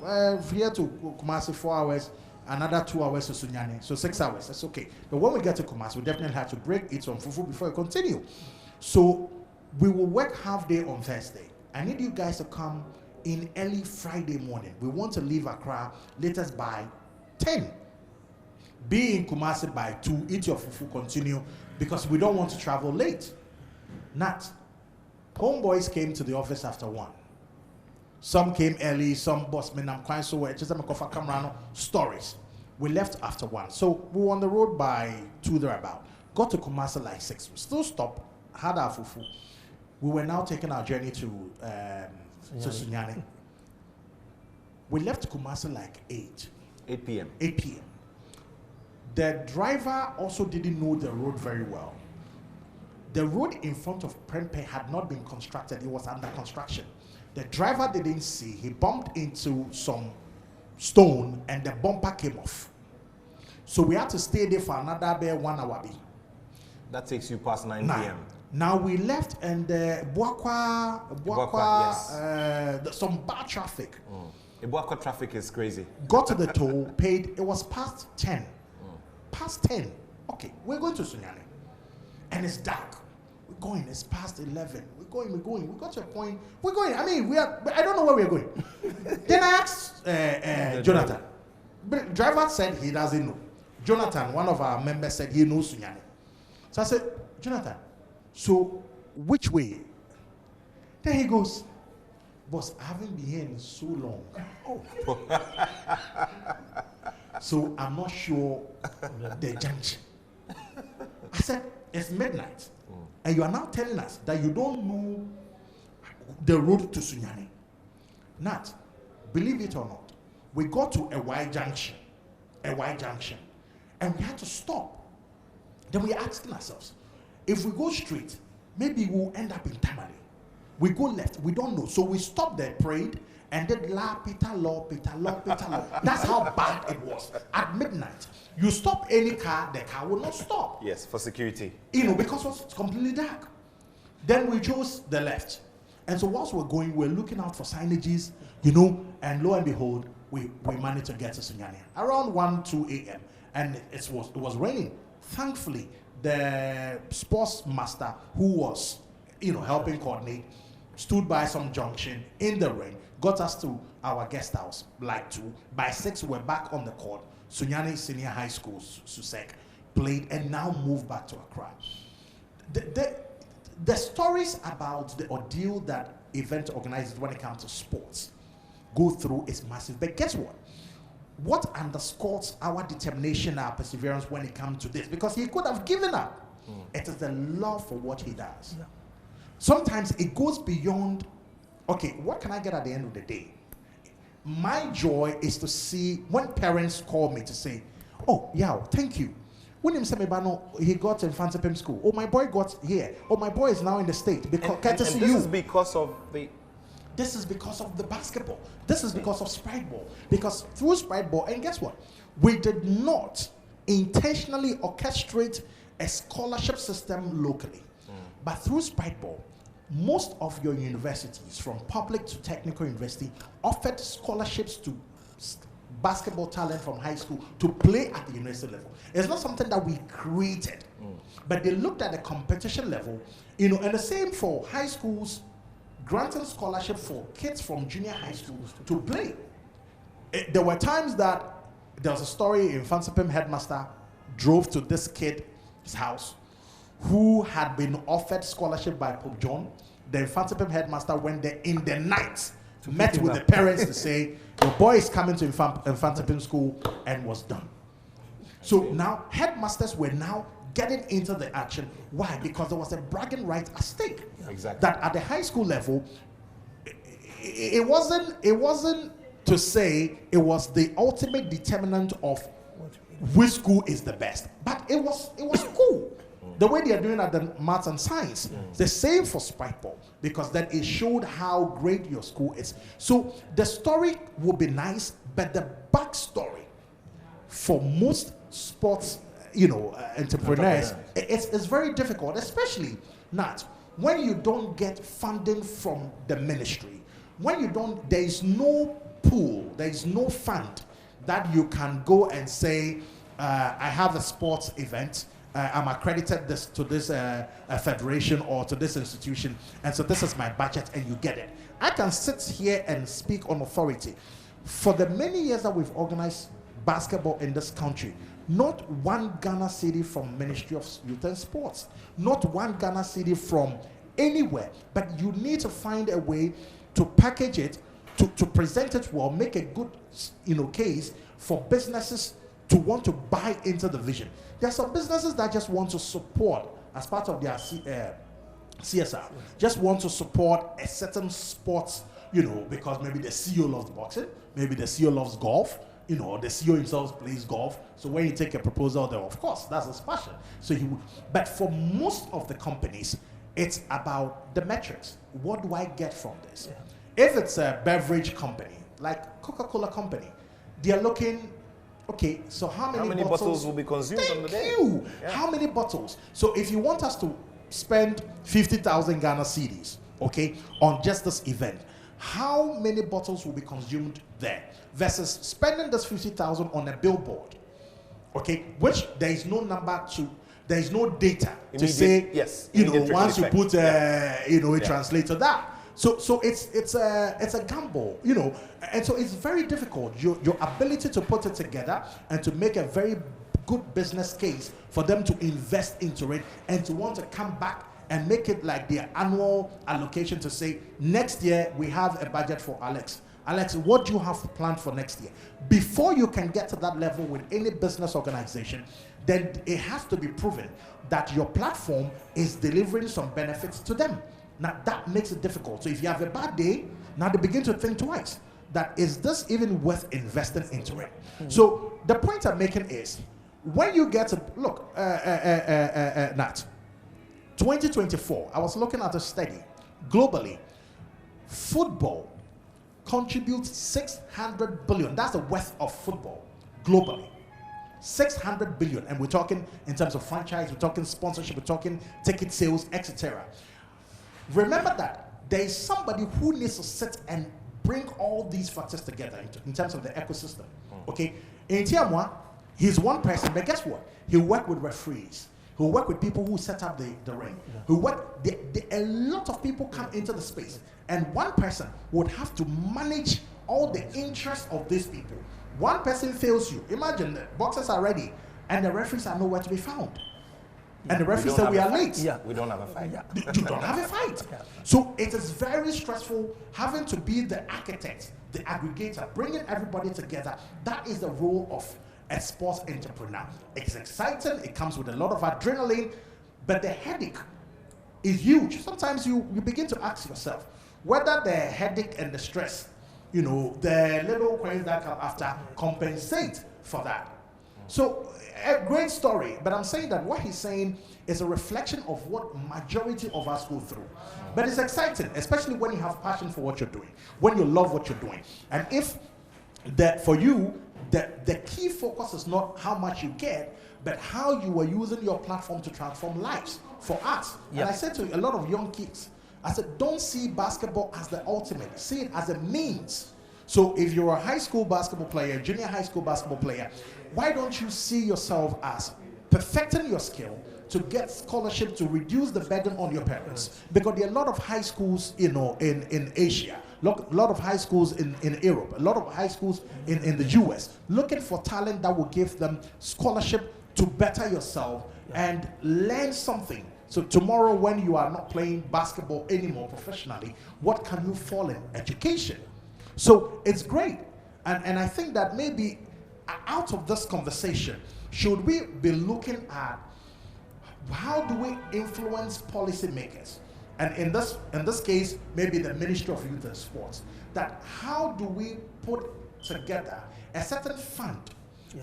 here to Kumasi 4 hours, another 2 hours to Sunyani. So 6 hours. That's okay. But when we get to Kumasi, we definitely have to break, eat some fufu before we continue. So we will work half day on Thursday. I need you guys to come in early Friday morning. We want to leave Accra latest by 10. Be in Kumasi by 2, eat your fufu, continue, because we don't want to travel late. Not. Homeboys came to the office after 1. Some came early, some bossmen, I'm quite so just stories. We left after 1. So we were on the road by 2 thereabout. Got to Kumasi like 6. We still stopped, had our fufu. We were now taking our journey to Sunyani. We left Kumasi like 8 p.m. 8 p.m. The driver also didn't know the road very well. The road in front of Prempeh had not been constructed. It was under construction. The driver didn't see. He bumped into some stone and the bumper came off. So we had to stay there for another 1 hour. That takes you past 9 p.m. Now we left and Buakwa, yes. Some bad traffic. Buakwa traffic is crazy. Got to the toll, paid. It was past 10. Past 10. Okay, we're going to Sunyani. And it's dark. We're going. It's past 11. We're going. We got to a point. We're going. I mean, I don't know where we're going. Then I asked Jonathan. The driver said he doesn't know. Jonathan, one of our members, said he knows Sunyani. So I said, Jonathan, so which way? Then he goes, boss, I haven't been here in so long. So I'm not sure the junction. I said, it's midnight. And you are now telling us that you don't know the road to Sunyani. Nat, believe it or not, we got to a Y junction, and we had to stop. Then we asked ourselves, if we go straight, maybe we'll end up in Tamale. We go left, we don't know. So we stopped there, prayed, and did la pita law. That's how bad it was. At midnight, you stop any car, the car will not stop. Yes, for security. You know, because it was completely dark. Then we chose the left. And so whilst we're going, we're looking out for signages, you know, and lo and behold, we managed to get to Sunyani around 1-2 a.m. And it was raining. Thankfully, the sports master who was, you know, helping coordinate, stood by some junction in the rain, got us to our guest house, like 2. By 6, we're back on the court. Sunyani Senior High School, Susek, played and now moved back to Accra. The stories about the ordeal that event organizers, when it comes to sports, go through is massive. But guess what? What underscores our determination, our perseverance when it comes to this? Because he could have given up. It is the love for what he does. Yeah. Sometimes it goes beyond, okay, what can I get at the end of the day? My joy is to see when parents call me to say, oh, yeah, thank you. When he got in Fansipim school. Oh, my boy got here. Oh, my boy is now in the state. Because and this is because of the... This is because of the basketball. This is because of Sprite Ball. Because through Sprite Ball, and guess what? We did not intentionally orchestrate a scholarship system locally. But through Sprite Ball, most of your universities, from public to technical university, offered scholarships to basketball talent from high school to play at the university level. It's not something that we created, but they looked at the competition level, you know, and the same for high schools, granting scholarship for kids from junior high schools to play. There were times that there was a story in Fansipim headmaster drove to this kid's house who had been offered scholarship by Pope John. The Fansipim headmaster went there in the night, met with the parents to say, your boy is coming to Fansipim school, and was done. So now headmasters were now getting into the action. Why? Because there was a bragging right at stake. Exactly. That at the high school level, it wasn't to say it was the ultimate determinant of which school is the best, but it was cool. The way they are doing at the maths and science, the same for Sprite Ball, because then it showed how great your school is. So the story would be nice, but the backstory for most sports, entrepreneurs, it's very difficult, especially not when you don't get funding from the ministry. When there is no pool, there is no fund that you can go and say, I have a sports event, I'm accredited to this federation or to this institution, and so this is my budget, and you get it. I can sit here and speak on authority. For the many years that we've organized basketball in this country, not one Ghana cedi from Ministry of Youth and Sports, not one Ghana cedi from anywhere, but you need to find a way to package it, to present it well, make a good case for businesses to want to buy into the vision. There are some businesses that just want to support as part of their CSR, just want to support a certain sports, because maybe the CEO loves boxing, maybe the CEO loves golf, the CEO himself plays golf. So when you take a proposal there, of course, that's his passion. So but for most of the companies, it's about the metrics. What do I get from this? Yeah. If it's a beverage company, like Coca-Cola company, they're looking, okay, so how many bottles will be consumed on the day? Thank you. Yeah. How many bottles? So if you want us to spend 50,000 Ghana cedis, okay, on just this event, how many bottles will be consumed there? Versus spending this 50,000 on a billboard, okay, which there is no number to, there is no data to say, yes, once you put, it translates to that. So it's a gamble, and so it's very difficult. Your ability to put it together and to make a very good business case for them to invest into it and to want to come back and make it like their annual allocation to say, next year we have a budget for Alex. Alex, what do you have planned for next year? Before you can get to that level with any business organization, then it has to be proven that your platform is delivering some benefits to them. Now that makes it difficult. So if you have a bad day, now they begin to think twice. That is this even worth investing into it? So the point I'm making is, when you get to look, Nat, 2024, I was looking at a study globally. Football contributes 600 billion. That's the worth of football globally. 600 billion, and we're talking in terms of franchise, we're talking sponsorship, we're talking ticket sales, etc. Remember that there is somebody who needs to sit and bring all these factors together in terms of the ecosystem. Okay, Ntiamoah, he's one person, but guess what? He'll work with referees. He'll work with people who set up the ring. He'll work. A lot of people come into the space, and one person would have to manage all the interests of these people. One person fails you. Imagine the boxers are ready, and the referees are nowhere to be found. And the referee said we are late. Yeah, we don't have a fight. You don't have a fight. Yeah. So it is very stressful having to be the architect, the aggregator, bringing everybody together. That is the role of a sports entrepreneur. It's exciting. It comes with a lot of adrenaline, but the headache is huge. Sometimes you begin to ask yourself whether the headache and the stress, the little coins that come after, compensate for that. So a great story, but I'm saying that what he's saying is a reflection of what majority of us go through. But it's exciting, especially when you have passion for what you're doing, when you love what you're doing. And if that for you, the key focus is not how much you get, but how you are using your platform to transform lives for us. Yep. And I said to a lot of young kids, I said, don't see basketball as the ultimate, see it as a means. So if you're a high school basketball player, junior high school basketball player, why don't you see yourself as perfecting your skill to get scholarship to reduce the burden on your parents? Because there are a lot of high schools, in Asia, Look, a lot of high schools in Europe, a lot of high schools in the US, looking for talent that will give them scholarship to better yourself and learn something. So tomorrow when you are not playing basketball anymore professionally, what can you fall in? Education. So it's great. And I think that maybe out of this conversation, should we be looking at how do we influence policymakers? And in this case, maybe the Ministry of Youth and Sports, that how do we put together a certain fund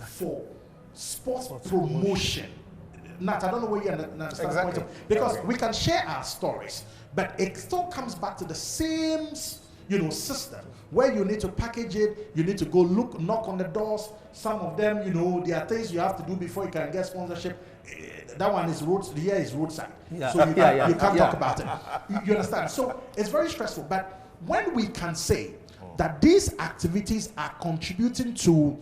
for sports promotion? Nat, I don't know where you understand the point of, because we can share our stories, but it still comes back to the same, system where you need to package it, you need to go knock on the doors. Some of them, there are things you have to do before you can get sponsorship. That one is roadside. Yeah. So you can't talk about it. You understand? So it's very stressful. But when we can say that these activities are contributing to,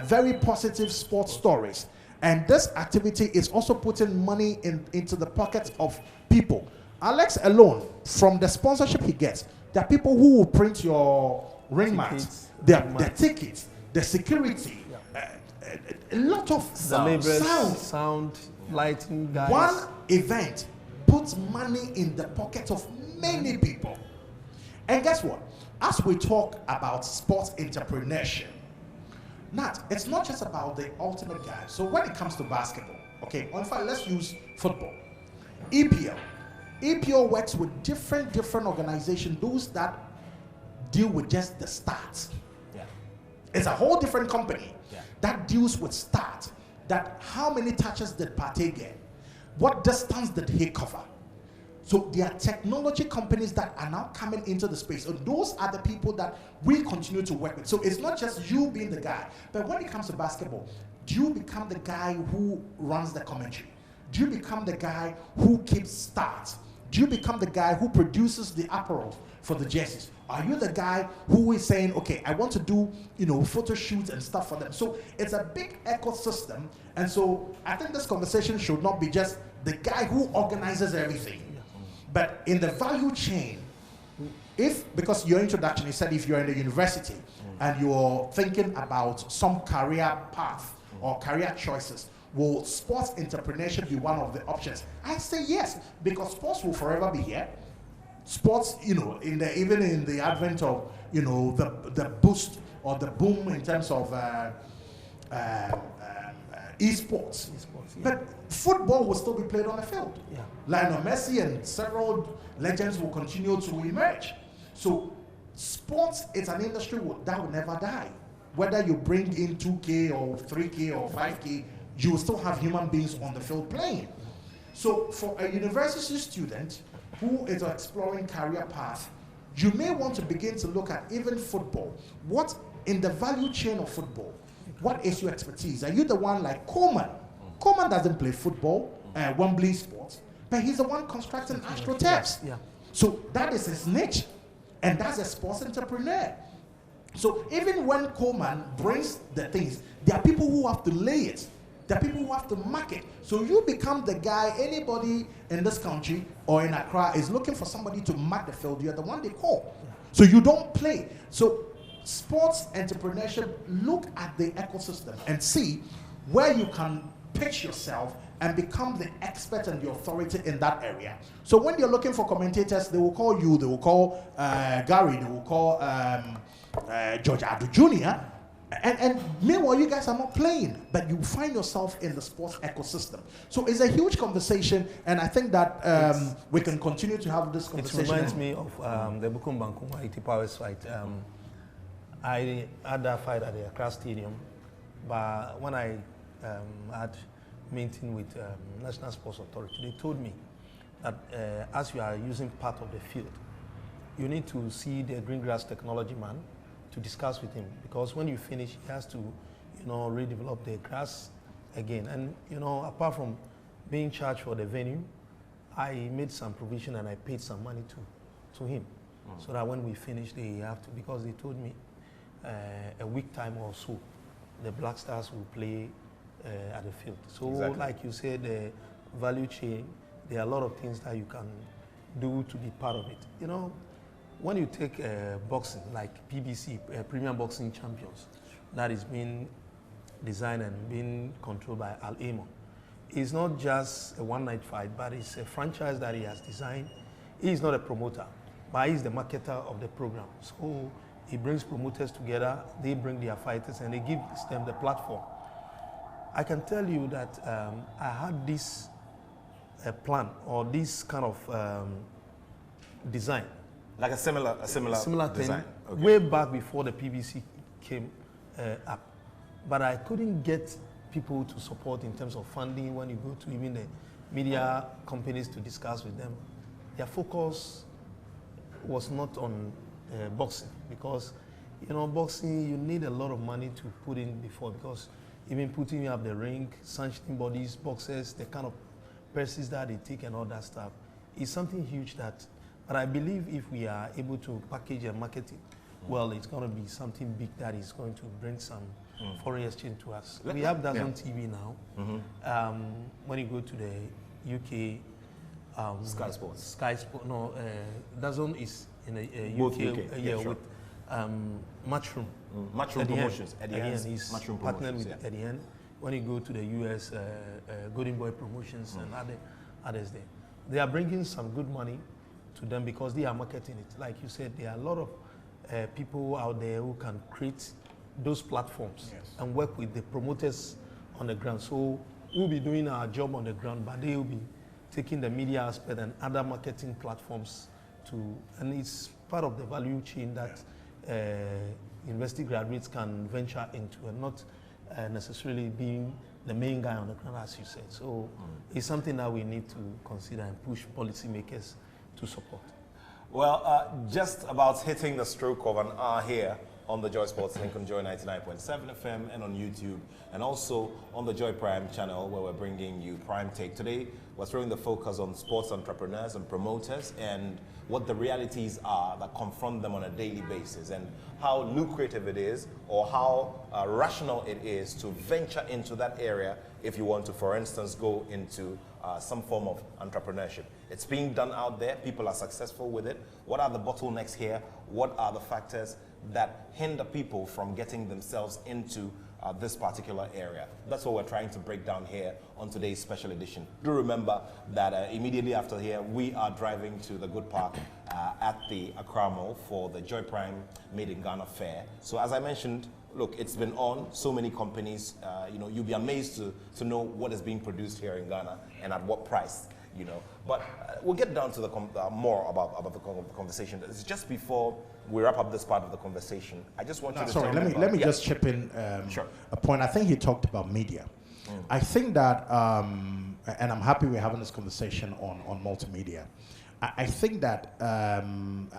very positive sports stories, and this activity is also putting money into the pockets of people. Alex alone, from the sponsorship he gets, there are people who will print your ring mat, the tickets, the security, a lot of sound, lighting, guys. One event puts money in the pocket of many people. And guess what? As we talk about sports entrepreneurship, Nat, it's not just about the ultimate guy. So when it comes to basketball, okay, in fact, let's use football. EPL. EPL works with different organizations, those that deal with just the start. Yeah. It's a whole different company that deals with start. That how many touches did Partey get? What distance did he cover? So there are technology companies that are now coming into the space. So those are the people that we continue to work with. So it's not just you being the guy. But when it comes to basketball, do you become the guy who runs the commentary? Do you become the guy who keeps stats? Do you become the guy who produces the apparel for the jerseys? Are you the guy who is saying, okay, I want to do, photo shoots and stuff for them? So it's a big ecosystem. And so I think this conversation should not be just the guy who organizes everything. But in the value chain, because your introduction, you said if you're in the university and you're thinking about some career path or career choices, will sports entrepreneurship be one of the options? I say yes, because sports will forever be here. Sports, even in the advent of, the boost or the boom in terms of esports. But football will still be played on the field. Yeah. Lionel Messi and several legends will continue to emerge. So sports is an industry that will never die. Whether you bring in 2K or 3K or 5K, you will still have human beings on the field playing. So for a university student who is exploring career path, you may want to begin to look at even football. What in the value chain of football, what is your expertise? Are you the one like Coleman? Coleman doesn't play football, Wembley Sports, but he's the one constructing AstroTurfs. Yeah. So that is his niche, and that's a sports entrepreneur. So even when Coleman brings the things, there are people who have to lay it. There are people who have to market. So you become the guy, anybody in this country or in Accra is looking for somebody to mark the field. You're the one they call. So you don't play. So sports entrepreneurship, look at the ecosystem and see where you can pitch yourself and become the expert and the authority in that area. So when you're looking for commentators, they will call you, they will call Gary, they will call George Adu Jr., and meanwhile, you guys are not playing, but you find yourself in the sports ecosystem. So it's a huge conversation, and I think that we can continue to have this conversation. It reminds me of the Bukum Bankuma Iti Powers fight. I had that fight at the Accra Stadium, but when I had meeting with National Sports Authority, they told me that as you are using part of the field, you need to see the green grass technology man to discuss with him, because when you finish, he has to, redevelop the grass again. And apart from being charged for the venue, I made some provision and I paid some money to him, so that when we finish, they have to, because they told me a week time or so, the Black Stars will play at the field. So, like you said, the value chain, there are a lot of things that you can do to be part of it. when you take boxing, like PBC, Premium Boxing Champions, that is being designed and being controlled by Al Amon. It's not just a one-night fight, but it's a franchise that he has designed. He is not a promoter, but he's the marketer of the program. So he brings promoters together, they bring their fighters, and they give them the platform. I can tell you that I had this plan or this kind of design. Like a similar thing, design. Okay. Way back before the PBC came up. But I couldn't get people to support in terms of funding when you go to even the media companies to discuss with them. Their focus was not on boxing, because boxing, you need a lot of money to put in before, because even putting up the ring, sanctioning bodies, boxers, the kind of purses that they take and all that stuff is something huge that, but I believe if we are able to package and market it, well, it's going to be something big that is going to bring some foreign exchange to us. We have that on TV now. When you go to the UK, Sky Sports. Sky Sports, no, DAZN is in the Both UK, sure. with Matchroom. Matchroom Promotions. At the end, he's partnered with at the end. When you go to the US, Golden Boy Promotions and others there, they are bringing some good money to them because they are marketing it. Like you said, there are a lot of people out there who can create those platforms and work with the promoters on the ground. So we'll be doing our job on the ground, but they will be taking the media aspect and other marketing platforms and it's part of the value chain that university graduates can venture into, and not necessarily being the main guy on the ground, as you said. So it's something that we need to consider and push policymakers to support. Well, just about hitting the stroke of an hour here on the Joy Sports Link on Joy 99.7 FM and on YouTube, and also on the Joy Prime channel, where we're bringing you Prime Take. Today, we're throwing the focus on sports entrepreneurs and promoters and what the realities are that confront them on a daily basis, and how lucrative it is or how rational it is to venture into that area if you want to, for instance, go into some form of entrepreneurship. It's being done out there. People are successful with it. What are the bottlenecks here? What are the factors that hinder people from getting themselves into this particular area? That's what we're trying to break down here on today's special edition. Do remember that immediately after here, we are driving to the Good Park at the Accra Mall for the Joy Prime Made in Ghana Fair. So as I mentioned, look, it's been on so many companies. You'll be amazed to know what is being produced here in Ghana and at what price. But we'll get down to the more about the conversation. It's just before we wrap up this part of the conversation. I just want you to sorry, let me just chip in sure. a point. I think he talked about media. I think that, and I'm happy we're having this conversation on multimedia. I think that,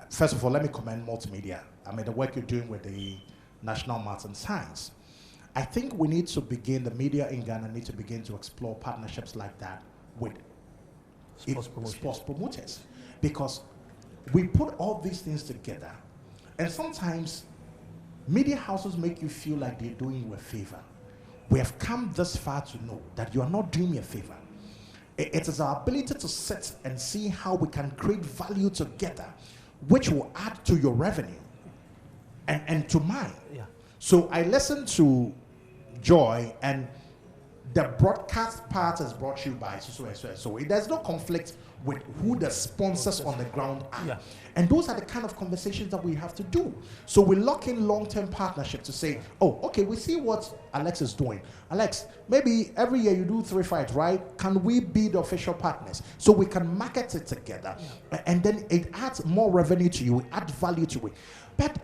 first of all, let me commend multimedia. I mean, the work you're doing with the National Maths and Science. I think we need to begin, the media in Ghana need to begin to explore partnerships like that with sports promoters, because we put all these things together, and sometimes media houses make you feel like they're doing you a favor. We have come this far to know that you are not doing me a favor. It is our ability to sit and see how we can create value together, which will add to your revenue and to mine. Yeah. So I listened to Joy, and the broadcast part is brought to you by so there's no conflict with who the sponsors on the ground are. Yeah. And those are the kind of conversations that we have to do. So we lock in long-term partnership to say, oh, okay, we see what Alex is doing. Alex, maybe every year you do 3 fights, right? Can we be the official partners? So we can market it together. Yeah. And then it adds more revenue to you, it adds value to it. But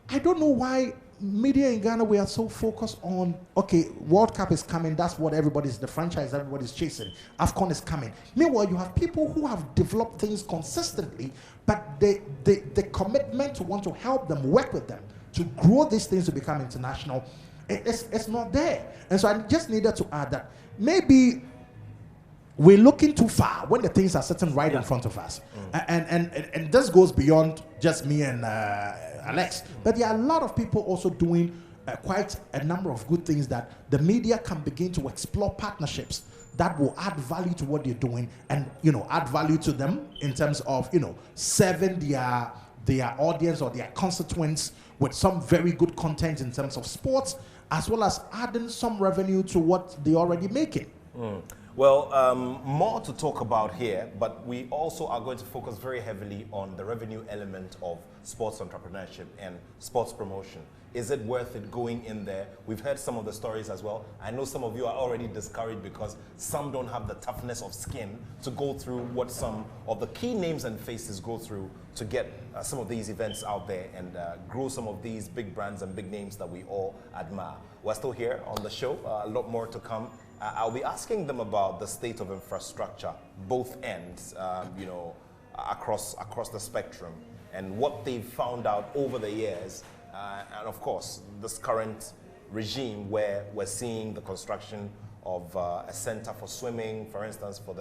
I don't know why media in Ghana, we are so focused on, okay, World Cup is coming, that's what the franchise everybody's chasing. AFCON is coming. Meanwhile, you have people who have developed things consistently, but the commitment to want to help them, work with them, to grow these things to become international, it's not there. And so I just needed to add that maybe we're looking too far when the things are sitting right in front of us. And this goes beyond just me and Alex. But there are a lot of people also doing quite a number of good things that the media can begin to explore partnerships that will add value to what they're doing, and add value to them in terms of serving their their audience or their constituents with some very good content in terms of sports, as well as adding some revenue to what they're already making. Well, more to talk about here, but we also are going to focus very heavily on the revenue element of sports entrepreneurship and sports promotion. Is it worth it going in there? We've heard some of the stories as well. I know some of you are already discouraged because some don't have the toughness of skin to go through what some of the key names and faces go through to get some of these events out there and grow some of these big brands and big names that we all admire. We're still here on the show, a lot more to come. I'll be asking them about the state of infrastructure, both ends, you know, across the spectrum, and what they've found out over the years. And of course, this current regime where we're seeing the construction of a center for swimming, for instance, for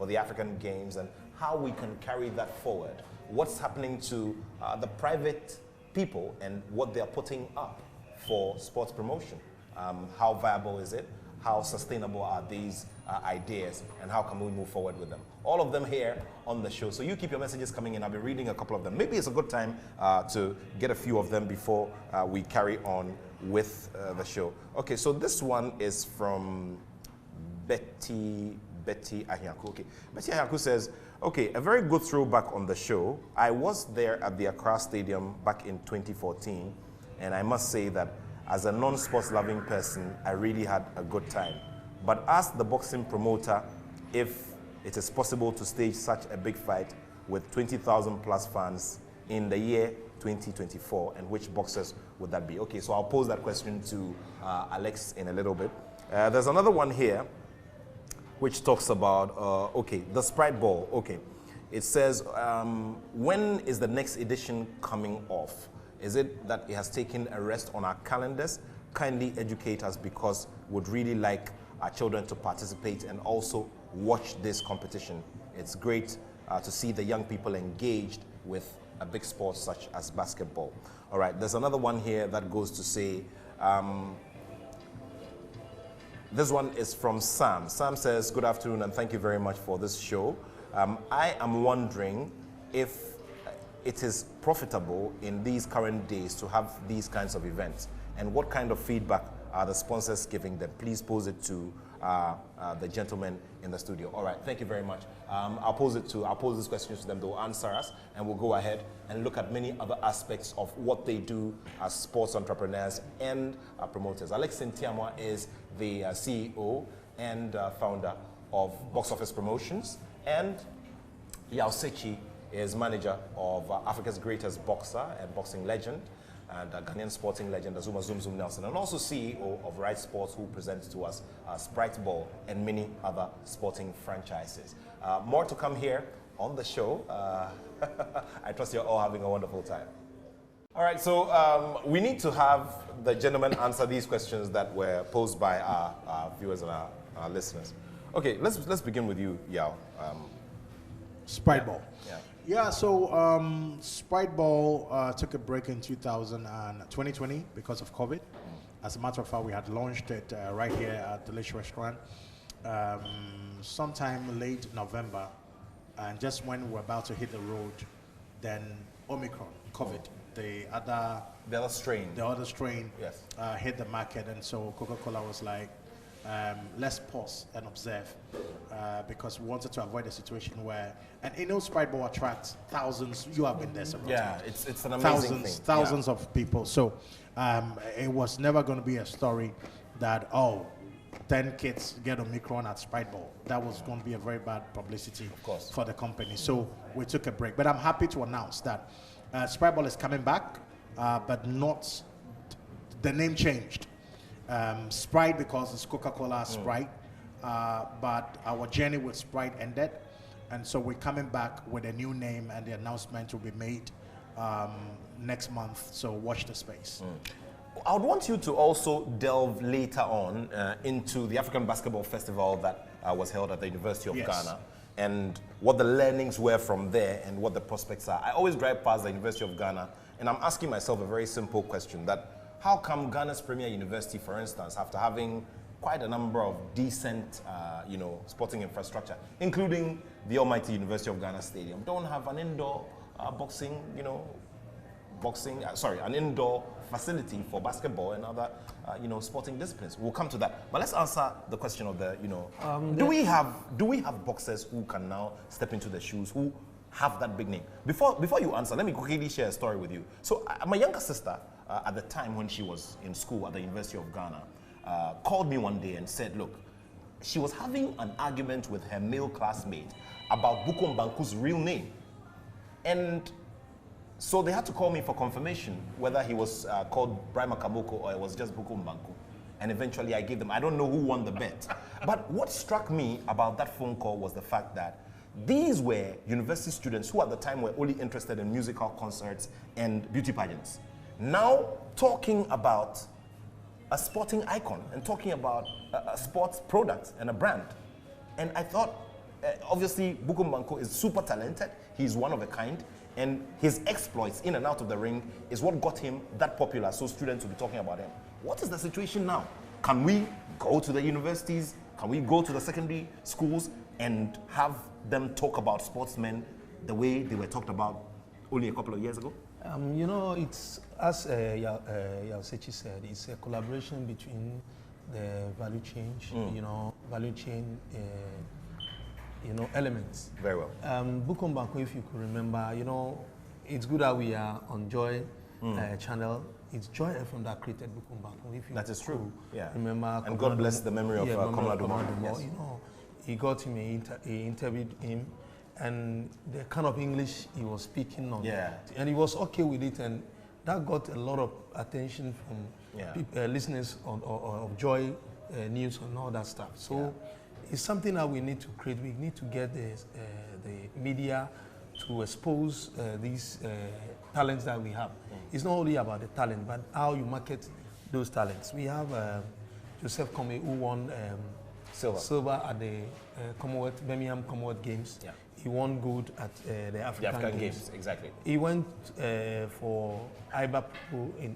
the African Games, and how we can carry that forward. What's happening to the private people and what they're putting up for sports promotion? How viable is it? How sustainable are these ideas, and how can we move forward with them? All of them here on the show. So you keep your messages coming in. I'll be reading a couple of them. Maybe it's a good time to get a few of them before we carry on with the show. Okay, so this one is from Betty Ahiaku. Okay, Betty Ahiaku says, okay, a very good throwback on the show. I was there at the Accra Stadium back in 2014, and I must say that as a non-sports loving person, I really had a good time. But ask the boxing promoter if it is possible to stage such a big fight with 20,000 plus fans in the year 2024, and which boxers would that be? Okay, so I'll pose that question to Alex in a little bit. There's another one here which talks about, okay, the Sprite Ball. Okay, it says, when is the next edition coming off? Is it that it has taken a rest on our calendars? Kindly educate us, because we'd really like our children to participate and also watch this competition. It's great to see the young people engaged with a big sport such as basketball. All right, there's another one here that goes to say, this one is from Sam. Sam says, good afternoon and thank you very much for this show. I am wondering if it is profitable in these current days to have these kinds of events, and what kind of feedback are the sponsors giving them? Please pose it to the gentleman in the studio. All right, thank you very much. I'll pose these questions to them. They'll answer us, and we'll go ahead and look at many other aspects of what they do as sports entrepreneurs and promoters. Alex Ntiamoah is the CEO and founder of Box Office Promotions, and Yaw Sakyi is manager of Africa's greatest boxer and boxing legend, and Ghanaian sporting legend Azuma Zoom Zoom Nelson, and also CEO of Rite Sports, who presents to us Sprite Ball and many other sporting franchises. More to come here on the show. I trust you're all having a wonderful time. All right, so we need to have the gentleman answer these questions that were posed by our viewers and our listeners. Okay, let's begin with you, Yaw. Sprite Ball. Yeah. Yeah, so Sprite Ball took a break in 2020 because of COVID. As a matter of fact, we had launched it right here at the Delish Restaurant sometime late November, and just when we're about to hit the road, then Omicron, COVID, the other strain, yes, hit the market, and so Coca-Cola was like, let's pause and observe, because we wanted to avoid a situation where, and Sprite Ball attracts thousands. You have been there several times. It's an amazing thing. Thousands of people. So it was never going to be a story that 10 kids get Omicron at Sprite Ball. That was going to be a very bad publicity for the company. So we took a break. But I'm happy to announce that Sprite Ball is coming back, but not the name changed. Sprite because it's Coca-Cola Sprite, but our journey with Sprite ended, and so we're coming back with a new name, and the announcement will be made next month, so watch the space. I would want you to also delve later on into the African Basketball Festival that was held at the University of Ghana, and what the learnings were from there and what the prospects are. I always drive past the University of Ghana, and I'm asking myself a very simple question, that how come Ghana's premier university, for instance, after having quite a number of decent, sporting infrastructure, including the almighty University of Ghana Stadium, don't have an indoor boxing, boxing, an indoor facility for basketball and other, sporting disciplines. We'll come to that. But let's answer the question of do we have boxers who can now step into the shoes, who have that big name? Before you answer, let me quickly share a story with you. So my younger sister, at the time when she was in school at the University of Ghana, called me one day and said, look, she was having an argument with her male classmate about Bukom Banku's real name. And so they had to call me for confirmation whether he was called Brima Kamoko or it was just Bukom Banku. And eventually I gave them, I don't know who won the bet. But what struck me about that phone call was the fact that these were university students who at the time were only interested in musical concerts and beauty pageants. Now talking about a sporting icon and talking about a sports product and a brand. And I thought, obviously, Bukom Banku is super talented. He's one of a kind. And his exploits in and out of the ring is what got him that popular, so students will be talking about him. What is the situation now? Can we go to the universities? Can we go to the secondary schools and have them talk about sportsmen the way they were talked about only a couple of years ago? It's, as Yaw Sakyi said, it's a collaboration between the value chain, elements. Very well. Bukom Banku, if you could remember, it's good that we are on Joy channel. It's Joy FM that created Bukom Banku. If you that is true. Yeah. Remember, and God bless the memory of Komla Dumont. Yes. He got him, he interviewed him, and the kind of English he was speaking on. Yeah. And he was okay with it, and that got a lot of attention from listeners of Joy News and all that stuff. So it's something that we need to create. We need to get the media to expose these talents that we have. It's not only about the talent, but how you market those talents. We have Joseph Kome, who won silver at the Birmingham Commonwealth Games. Yeah. He won gold at the African Games. Exactly. He went for IBA Pro in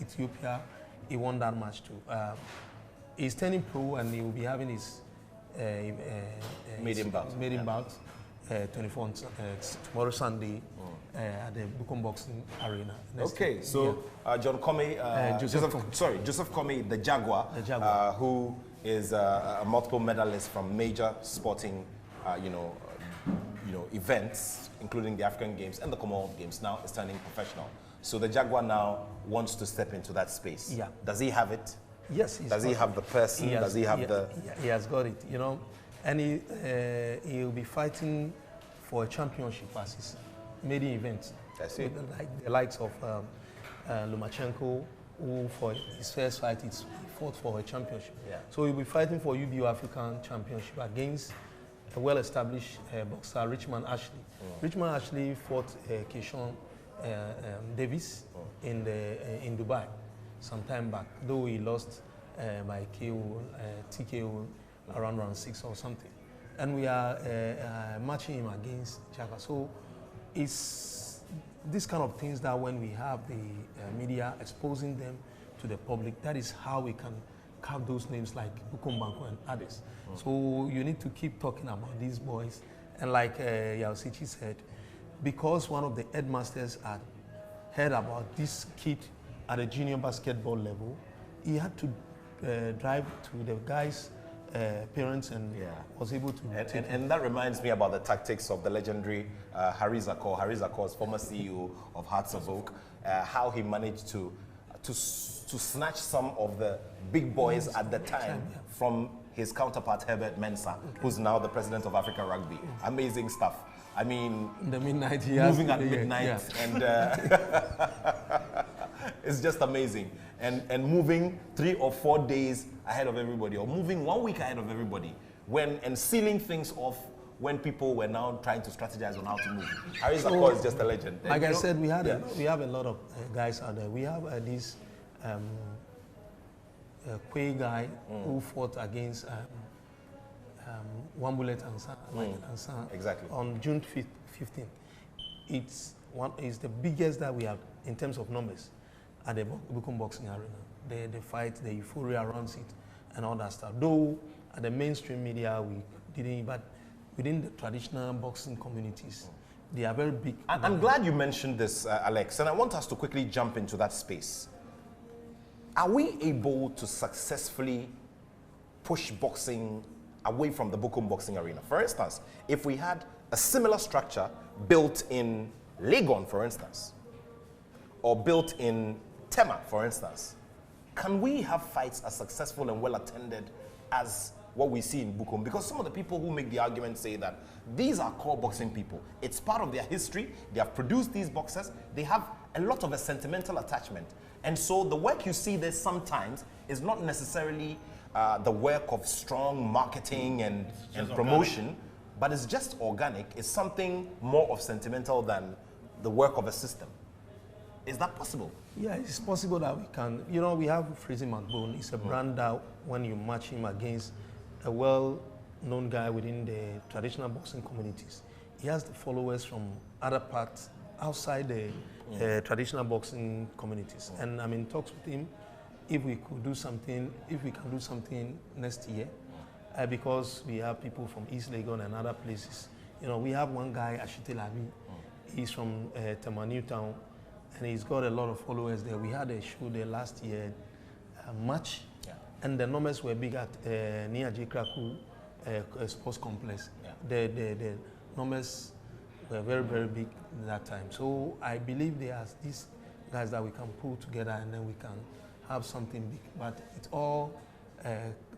Ethiopia. He won that match too. He's turning pro and he will be having his maiden bout 24 tomorrow Sunday at the Bukom Boxing Arena. Okay, so John Kome, Joseph Kome, the Jaguar, who is a multiple medalist from major sporting, events, including the African Games and the Commonwealth Games, now is turning professional. So the Jaguar now wants to step into that space. Yeah. Does he have it? Yes. Does he have the person? Does he have the? He has got it. And he'll be fighting for a championship as his maiden event. That's it. The likes of Lomachenko, who for his first fight he fought for a championship. Yeah. So he'll be fighting for UBO African Championship against a well-established boxer, Richmond Ashley. Richmond Ashley fought Keishon Davis in Dubai some time back, though he lost by TKO around round 6 or something. And we are matching him against Jaguar. So it's this kind of things that when we have the media exposing them to the public, that is how we can carve those names like Bukom Banku and others. So you need to keep talking about these boys. And like Yaw Sakyi said, because one of the headmasters had heard about this kid at a junior basketball level, he had to drive to the guys' parents and was able to and that reminds me about the tactics of the legendary Haris Akor. Haris Akor is former CEO of Hearts of Oak, how he managed to snatch some of the big boys at the time from his counterpart Herbert Mensah, who's now the president of Africa Rugby. Amazing stuff. I mean, the midnight, moving at midnight, and it's just amazing. And moving 3 or 4 days ahead of everybody, or moving 1 week ahead of everybody, and sealing things off when people were now trying to strategize on how to move. Haris Akor is just a legend. Like I said, we have a lot of guys out there. We have this Quay guy who fought against One Bullet Ansan exactly. on June 15th. It's the biggest that we have in terms of numbers at the Bukom Boxing Arena. The fight, the euphoria around it, and all that stuff. Though at the mainstream media we didn't, but within the traditional boxing communities, they are very big. I'm glad you mentioned this, Alex, and I want us to quickly jump into that space. Are we able to successfully push boxing away from the Bukum boxing arena? For instance, if we had a similar structure built in Legon, for instance, or built in Tema, for instance, can we have fights as successful and well attended as what we see in Bukum? Because some of the people who make the argument say that these are core boxing people. It's part of their history. They have produced these boxers. They have a lot of a sentimental attachment. And so the work you see there sometimes is not necessarily the work of strong marketing and promotion, but it's just organic. It's something more of sentimental than the work of a system. Is that possible? Yeah, it's possible that we can. You know, we have Freezy McBone. It's a brand that when you match him against a well-known guy within the traditional boxing communities, he has the followers from other parts outside the traditional boxing communities. And I'm in talks with him if we can do something next year, because we have people from East Legon and other places. You know, we have one guy, Ashite Labi. He's from Tema New Town, and he's got a lot of followers there. We had a show there last year, March, and the numbers were big at near J. Kraku Sports Complex. The numbers were very, very big that time. So I believe there are these guys that we can pull together and then we can have something big. But it all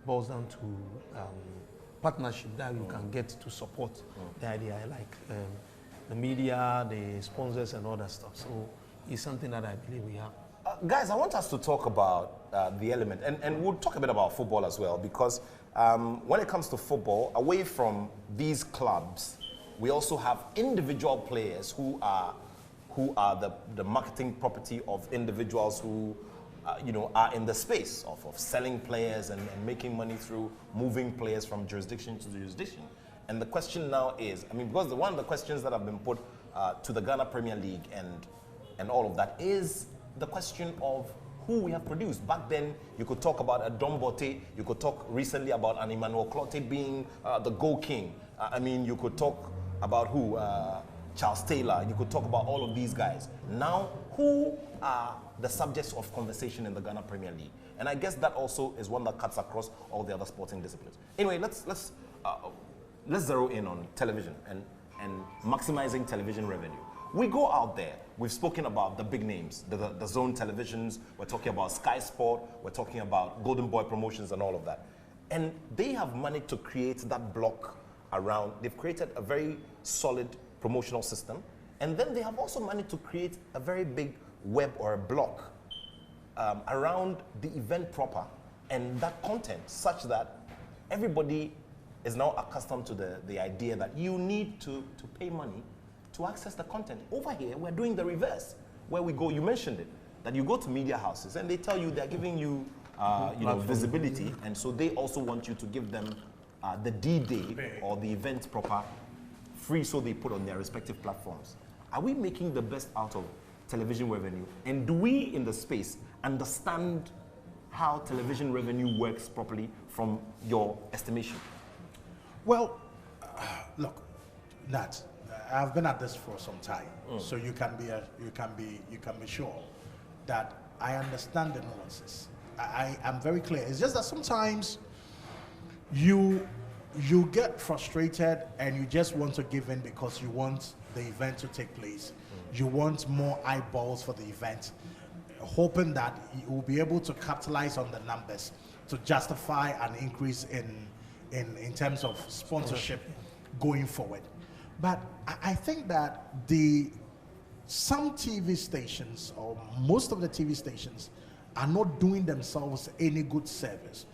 boils down to partnership that we can get to support the idea, like the media, the sponsors and all that stuff. So it's something that I believe we have. Guys, I want us to talk about the element, and we'll talk a bit about football as well, because when it comes to football, away from these clubs, we also have individual players who are the marketing property of individuals who are in the space of selling players and making money through moving players from jurisdiction to jurisdiction. And the question now is, because one of the questions that have been put to the Ghana Premier League and all of that is the question of who we have produced. Back then, you could talk about a Dom Bote, you could talk recently about an Emmanuel Clotte being the goal king. You could talk about who? Charles Taylor, you could talk about all of these guys. Now, who are the subjects of conversation in the Ghana Premier League? And I guess that also is one that cuts across all the other sporting disciplines. Anyway, let's zero in on television and maximizing television revenue. We go out there, we've spoken about the big names, the Zone televisions, we're talking about Sky Sport, we're talking about Golden Boy Promotions and all of that. And they have managed to create that block around, they've created a very solid promotional system, and then they have also managed to create a very big web or a block around the event proper and that content, such that everybody is now accustomed to the idea that you need to pay money to access the content. Over here, we're doing the reverse, where we go, you mentioned it, that you go to media houses and they tell you they're giving you visibility, and so they also want you to give them the D-Day or the event proper free, so they put on their respective platforms. Are we making the best out of television revenue? And do we in the space understand how television revenue works properly from your estimation? Well, look, Nat, I've been at this for some time, so you can be sure that I understand the nuances. I am very clear. It's just that sometimes you get frustrated and you just want to give in because you want the event to take place. You want more eyeballs for the event, hoping that you will be able to capitalize on the numbers to justify an increase in terms of sponsorship going forward. But I think that some TV stations, or most of the TV stations, are not doing themselves any good service.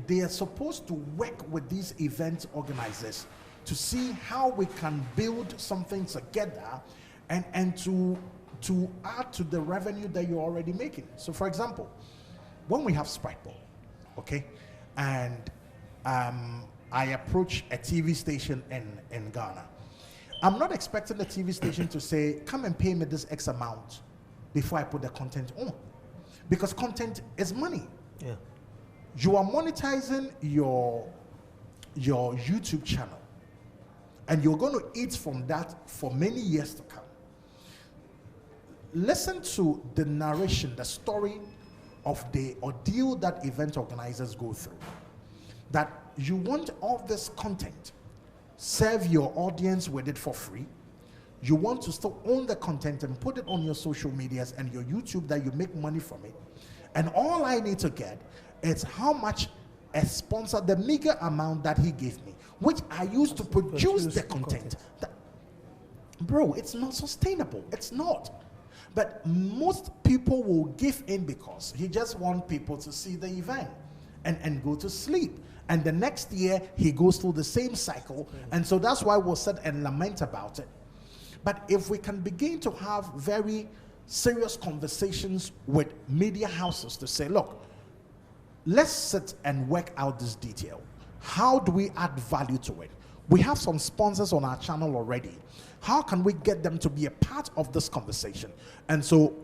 They are supposed to work with these event organizers to see how we can build something together and to add to the revenue that you're already making. So for example, when we have Sprite Ball, okay, and I approach a TV station in Ghana, I'm not expecting the TV station to say, come and pay me this X amount before I put the content on. Because content is money. Yeah. You are monetizing your YouTube channel and you're going to eat from that for many years to come. Listen to the narration, the story of the ordeal that event organizers go through. That you want all this content, serve your audience with it for free. You want to still own the content and put it on your social medias and your YouTube that you make money from it. And all I need to get is how much a sponsor, the meager amount that he gave me, which I used to produce the content. Bro, it's not sustainable. It's not. But most people will give in because he just wants people to see the event and go to sleep. And the next year, he goes through the same cycle. And so that's why we'll sit and lament about it. But if we can begin to have very serious conversations with media houses to say, look, let's sit and work out this detail. How do we add value to it? We have some sponsors on our channel already. How can we get them to be a part of this conversation? And so,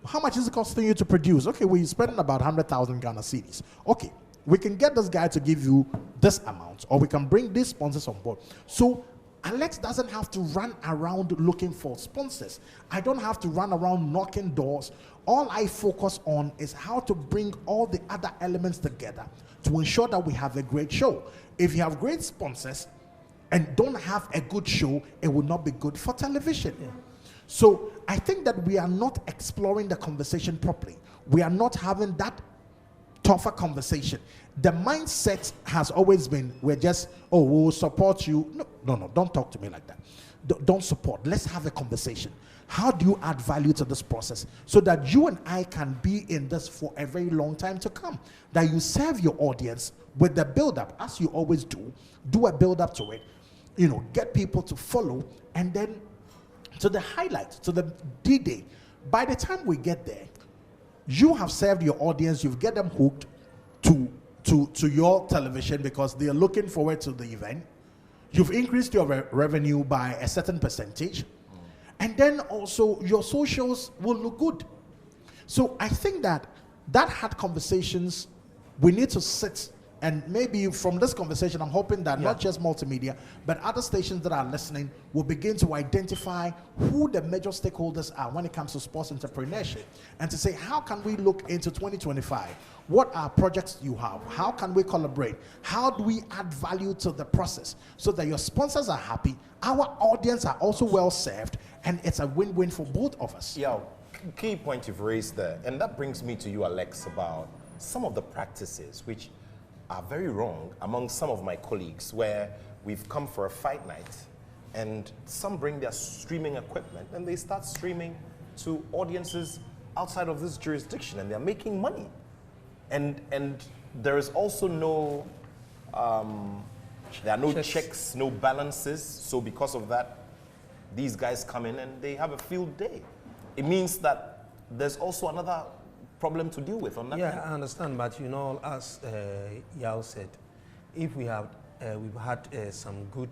how much is it costing you to produce? Okay, we're spending about 100,000 Ghana cedis. Okay, we can get this guy to give you this amount, or we can bring these sponsors on board. So, Alex doesn't have to run around looking for sponsors. I don't have to run around knocking doors. All I focus on is how to bring all the other elements together to ensure that we have a great show. If you have great sponsors and don't have a good show, it will not be good for television. Yeah. So I think that we are not exploring the conversation properly. We are not having that tougher conversation. The mindset has always been, we're just, oh, we'll support you. No, don't talk to me like that. Don't support. Let's have a conversation. How do you add value to this process so that you and I can be in this for a very long time to come? That you serve your audience with the build-up, as you always do. Do a build-up to it. You know, get people to follow, and then to the highlight, to the D-Day. By the time we get there, you have served your audience. You've get them hooked to your television because they are looking forward to the event. You've increased your revenue by a certain percentage. And then also your socials will look good. So I think that hard conversations, we need to sit, and maybe from this conversation, I'm hoping that not just multimedia, but other stations that are listening will begin to identify who the major stakeholders are when it comes to sports entrepreneurship, and to say, how can we look into 2025? What are projects you have? How can we collaborate? How do we add value to the process so that your sponsors are happy, our audience are also well served, and it's a win-win for both of us? Yeah, key point you've raised there, and that brings me to you, Alex, about some of the practices which are very wrong among some of my colleagues, where we've come for a fight night and some bring their streaming equipment and they start streaming to audiences outside of this jurisdiction, and they're making money. And there is also no, there are no checks, no balances. So because of that, these guys come in and they have a field day. It means that there's also another problem to deal with on that. Yeah, I understand, but you know, as Yaw said, if we have, we've had some good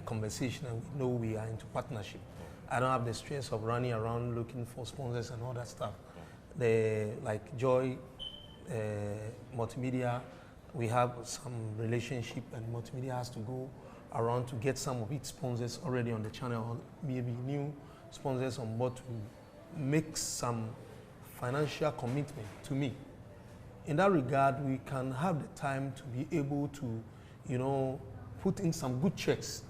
conversation and we know we are into partnership, I don't have the stress of running around looking for sponsors and all that stuff. Like Joy Multimedia, we have some relationship, and Multimedia has to go around to get some of its sponsors already on the channel, or maybe new sponsors on board to make some financial commitment to me. In that regard, we can have the time to be able to, you know, put in some good checks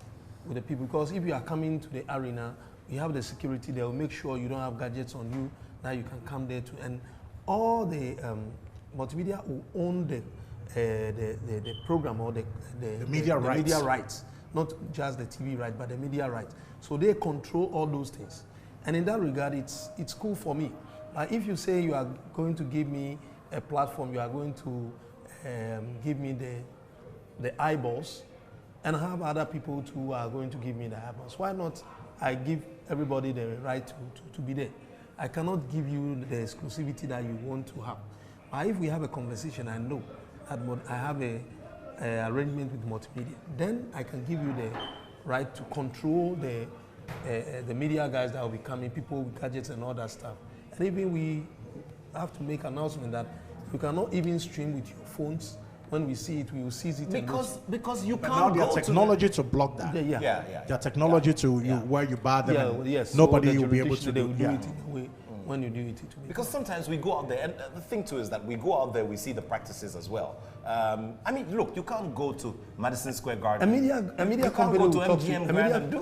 with the people, because if you are coming to the arena, you have the security, they will make sure you don't have gadgets on you that you can come there to, and all the Multimedia will own the program, or the media rights, not just the TV right, but the media rights. So they control all those things. And in that regard, it's cool for me. If you say you are going to give me a platform, you are going to give me the eyeballs, and have other people who are going to give me the eyeballs, why not I give everybody the right to be there? I cannot give you the exclusivity that you want to have. But if we have a conversation, I know that I have a arrangement with Multimedia, then I can give you the right to control the media guys that will be coming, people with gadgets and all that stuff. And even we have to make announcement that you cannot even stream with your phones when we see it, we will seize it. Because you can't now go there's technology to block that. Yeah. Technology to you where you buy them. Yes. Nobody so will be able to do do it in a way. When you do it, it will be because sometimes we go out there, and the thing too is that we go out there, we see the practices as well. I mean, look, you can't go to Madison Square Garden. A media company will talk to you.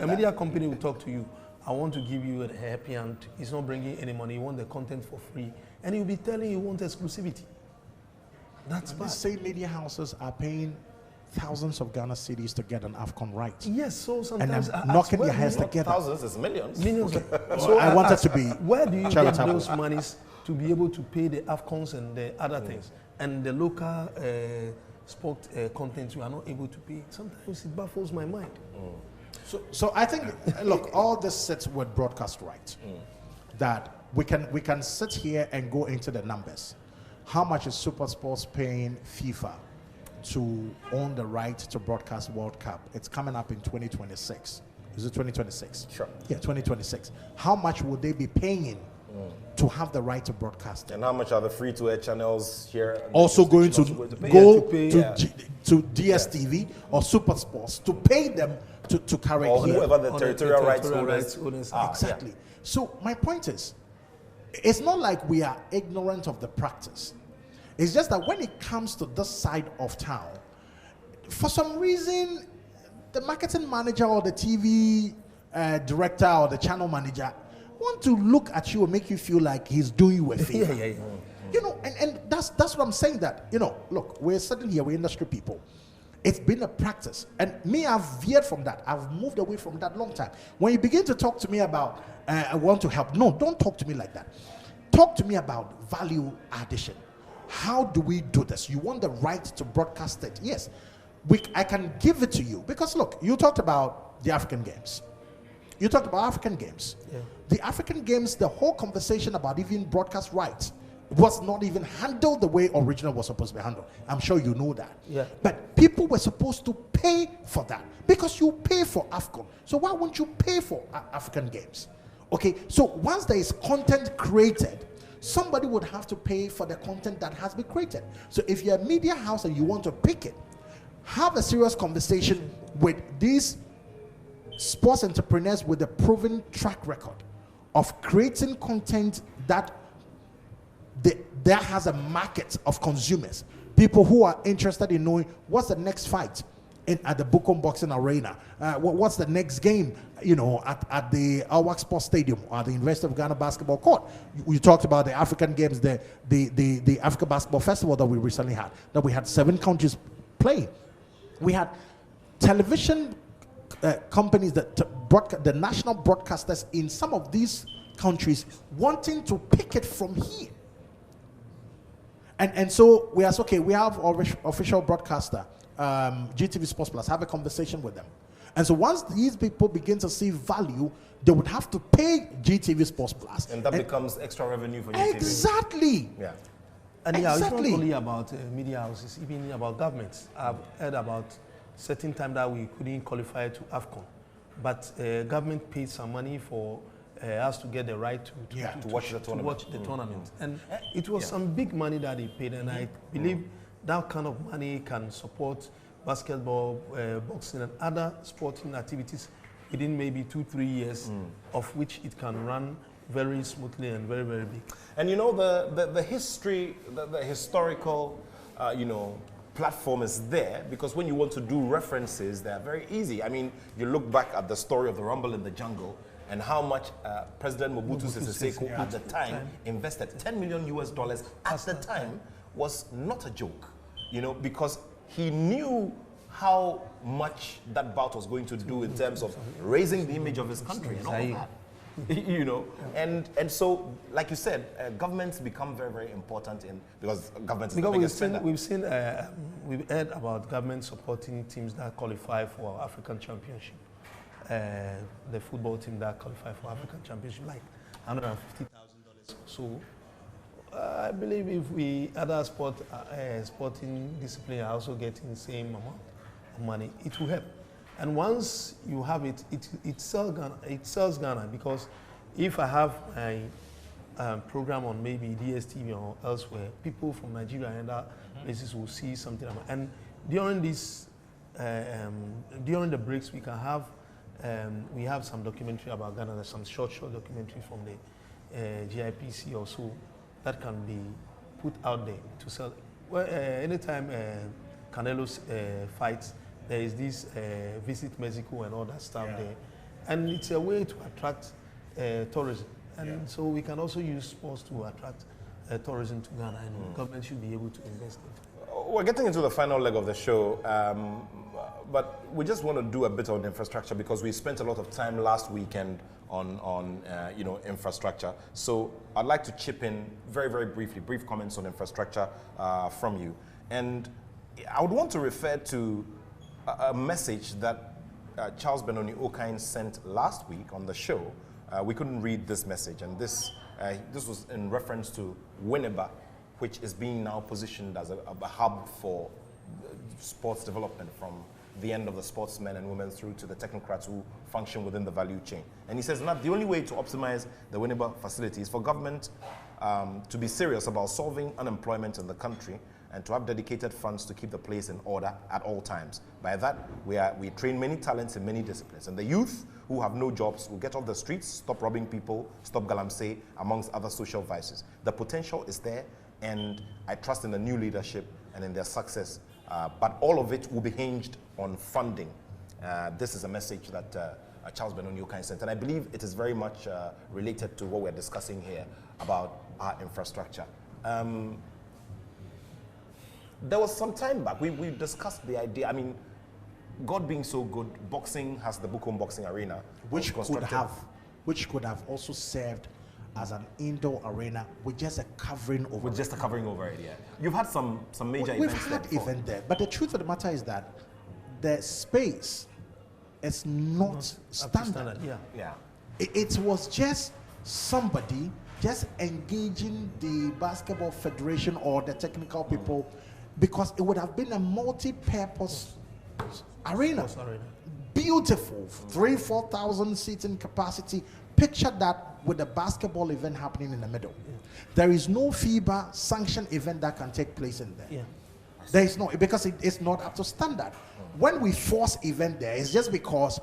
A media company will talk to you. I want to give you a happy hand. It's not bringing any money. You want the content for free, and he'll be telling you want exclusivity. That's bad. These same media houses are paying thousands of Ghana cedis to get an AFCON right. Yes, so sometimes and knocking their heads together. Thousands is millions. Millions. Okay. So I wanted to be where do you charitable. get those monies to be able to pay the AFCONs and the other things, and the local sport content you are not able to pay? Sometimes it baffles my mind. So I think, look, all this sits with broadcast rights. That we can sit here and go into the numbers. How much is Super Sports paying FIFA to own the right to broadcast World Cup? It's coming up in 2026. Is it 2026? Sure. Yeah, 2026. How much would they be paying to have the right to broadcast? And how much are the free-to-air channels here? Also going to go to DSTV or Super Sports to pay them to carry or here. whoever the territorial rights owners are. Exactly. So my point is, it's not like we are ignorant of the practice. It's just that when it comes to this side of town, for some reason, the marketing manager or the TV director or the channel manager want to look at you and make you feel like he's doing you a favor. You know, and that's what I'm saying, that, you know, look, we're sitting here, we're industry people. It's been a practice. And me, I've veered from that. I've moved away from that long time. When you begin to talk to me about, I want to help, no, don't talk to me like that. Talk to me about value addition. How do we do this? You want the right to broadcast it? Yes, I can give it to you. Because look, you talked about the African Games. You talked about African Games. Yeah. The African Games, the whole conversation about even broadcast rights was not even handled the way original was supposed to be handled. I'm sure you know that. Yeah. But people were supposed to pay for that because you pay for AFCON. So why won't you pay for African Games? Okay, so once there is content created, somebody would have to pay for the content that has been created. So if you're a media house and you want to pick it, have a serious conversation with these sports entrepreneurs with a proven track record of creating content that there has a market of consumers, people who are interested in knowing what's the next fight at the Bukom Boxing Arena, what's the next game, you know, at the Awak Sports Stadium or the University of Ghana Basketball Court. You talked about the African Games, the Africa Basketball Festival that we recently had, that we had 7 countries playing. We had television companies, the national broadcasters in some of these countries wanting to pick it from here. And so we asked, okay, we have our official broadcaster, GTV Sports Plus, have a conversation with them. And so once these people begin to see value, they would have to pay GTV Sports Plus. And that becomes extra revenue for GTV. Exactly. Yeah. And yeah, it's not only about media houses, even about governments. I've heard about certain time that we couldn't qualify to AFCON, but government paid some money for us to get the right to watch the tournament. And it was some big money that they paid, and I believe that kind of money can support basketball, boxing, and other sporting activities within maybe 2-3 years, of which it can run very smoothly and very, very big. And you know, the history, the historical, you know, platform is there, because when you want to do references, they're very easy. I mean, you look back at the story of the Rumble in the Jungle and how much President Mobutu Sese Seko at the time invested. $10 million at the time was not a joke, you know, because he knew how much that bout was going to do in terms of raising the image of his country and all of that. You know, and so, like you said, governments become very, very important because governments is the biggest spender. We've heard about government supporting teams that qualify for African Championship. The football team that qualify for African Championship, like $150,000. So I believe if we other sporting discipline are also getting the same amount of money, it will help. And once you have it sells Ghana, because if I have program on maybe DSTV or elsewhere, people from Nigeria and other places will see something about. And during this, during the breaks, we can have we have some documentary about Ghana. There's some short documentary from the GIPC or so that can be put out there to sell. Well, anytime Canelo fights, there is this Visit Mexico and all that stuff there. And it's a way to attract tourism. And so we can also use sports to attract tourism to Ghana, and the government should be able to invest in it. We're getting into the final leg of the show, but we just want to do a bit on infrastructure because we spent a lot of time last weekend on infrastructure. So I'd like to chip in very, very briefly, brief comments on infrastructure from you. And I would want to refer to a message that Charles Benoni Okain sent last week on the show. We couldn't read this message, and this was in reference to Winneba, which is being now positioned as a hub for sports development from the end of the sportsmen and women through to the technocrats who function within the value chain. And he says that the only way to optimize the Winneba facility is for government to be serious about solving unemployment in the country and to have dedicated funds to keep the place in order at all times. By that, we train many talents in many disciplines. And the youth who have no jobs will get off the streets, stop robbing people, stop galamsey, amongst other social vices. The potential is there, and I trust in the new leadership and in their success. But all of it will be hinged on funding. This is a message that Charles Benoni Okain sent, and I believe it is very much related to what we're discussing here about our infrastructure. There was some time back, we discussed the idea, I mean, God being so good, boxing has the Bukom Boxing Arena. Which could have also served as an indoor arena with just a covering over. With just a covering over it, yeah. You've had some major events there. We've had event there, but the truth of the matter is that the space is not standard. Yeah. It was just somebody just engaging the basketball federation or the technical people, because it would have been a multi-purpose arena. Beautiful, 3,000-4,000 seating capacity. Picture that with a basketball event happening in the middle. There is no FIBA sanctioned event that can take place in there. There is no, because it's not up to standard. When we force event there, it's just because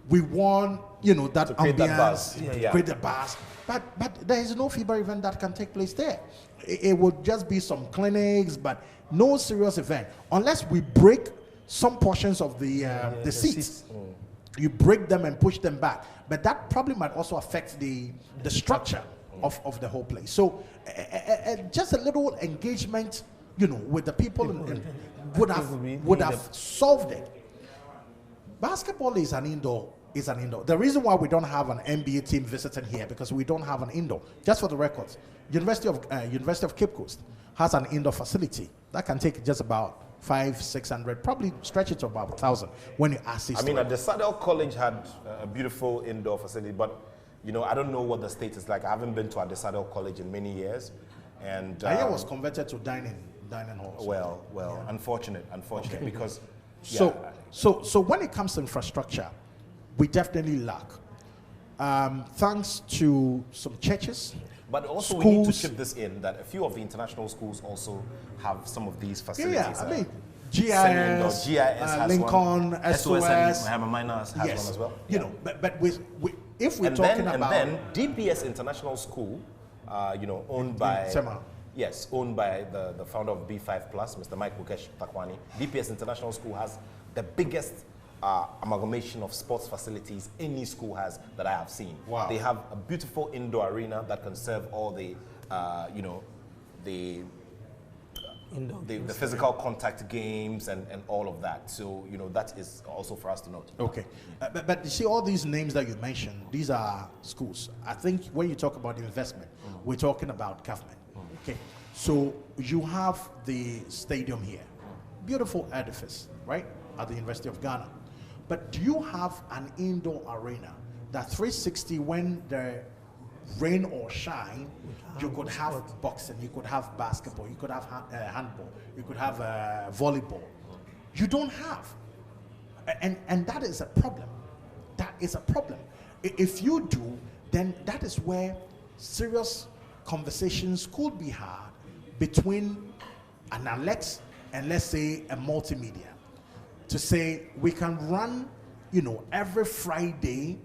we want, that ambience, create the buzz. But there is no FIBA event that can take place there. It would just be some clinics, but no serious event unless we break some portions of the seats. You break them and push them back, but that probably might also affect the structure of the whole place. So just a little engagement, with the people would have solved it. Basketball is an indoor. The reason why we don't have an NBA team visiting here, because we don't have an indoor. Just for the records, University of Cape Coast has an indoor facility that can take just about 500-600, probably stretch it to about 1,000 when you assist. I mean, the Sadell College had a beautiful indoor facility, but I don't know what the state is like. I haven't been to Sadell College in many years, and it was converted to dining halls. Well, unfortunate, okay. Because so when it comes to infrastructure, we definitely lack. Thanks to some churches. But also schools, we need to chip this in that a few of the international schools also have some of these facilities. Yeah, I mean, GIS has Lincoln, one. SOS has one as well. But if we're talking about... And then DPS International School, owned by... Yes, owned by the founder of B5 Plus, Mr. Mike Mukesh Takwani. DPS International School has the biggest amalgamation of sports facilities any school has that I have seen. Wow. They have a beautiful indoor arena that can serve all the physical contact games and all of that. So, that is also for us to note. Okay. But you see, all these names that you mentioned, these are schools. I think when you talk about investment, we're talking about government. Okay. So you have the stadium here. Beautiful edifice, right? At the University of Ghana. But do you have an indoor arena that 360, when the rain or shine, you could have boxing, you could have basketball, you could have handball, you could have volleyball. You don't have. And that is a problem. That is a problem. If you do, then that is where serious conversations could be had between an Alex and let's say a multimedia to say we can run, every Friday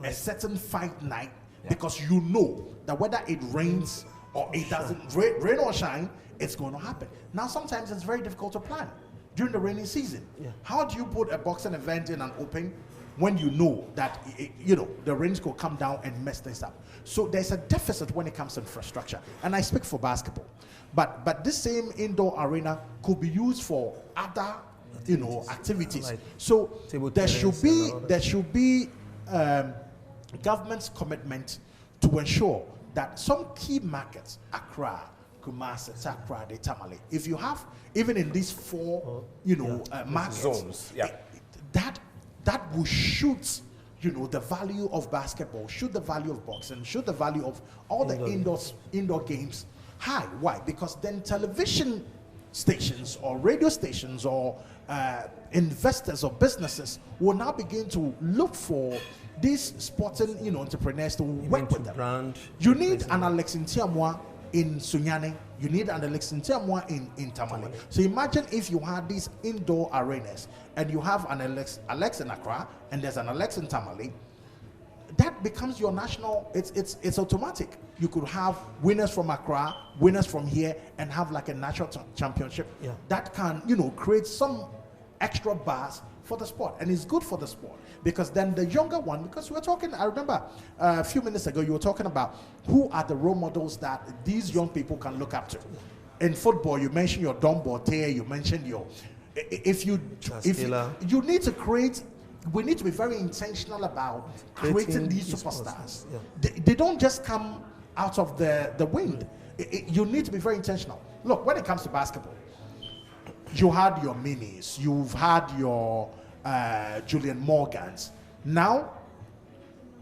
a certain fight night because you know that whether it rains or it doesn't rain or shine, it's going to happen. Now sometimes it's very difficult to plan during the rainy season. How do you put a boxing event in an open when you know that the rains could come down and mess this up? So there's a deficit when it comes to infrastructure, and I speak for basketball, but this same indoor arena could be used for other activities. Like so there should be government's commitment to ensure that some key markets, Accra, Kumasi, Accra, Tamale, if you have even in these four markets, zones, that will shoot the value of basketball, shoot the value of boxing, shoot the value of all the indoor games high. Why? Because then television stations or radio stations or investors or businesses will now begin to look for these sporting entrepreneurs to work with them. You need an Alex Ntiamoah in Sunyani, you need an Alex Ntiamoah in Tamale. So imagine if you had these indoor arenas and you have an Alex in Accra and there's an Alex in Tamale, that becomes your national, it's automatic. You could have winners from Accra, winners from here, and have like a national championship that can, create some extra buzz for the sport. And it's good for the sport because then the younger one, because we were talking, I remember a few minutes ago, you were talking about who are the role models that these young people can look up to. In football, you mentioned your Don Borte, you mentioned your, you need to create, we need to be very intentional about creating these superstars. They don't just come out of the wind. You need to be very intentional. Look, when it comes to basketball, you had your Minis, you've had your Julian Morgans. Now,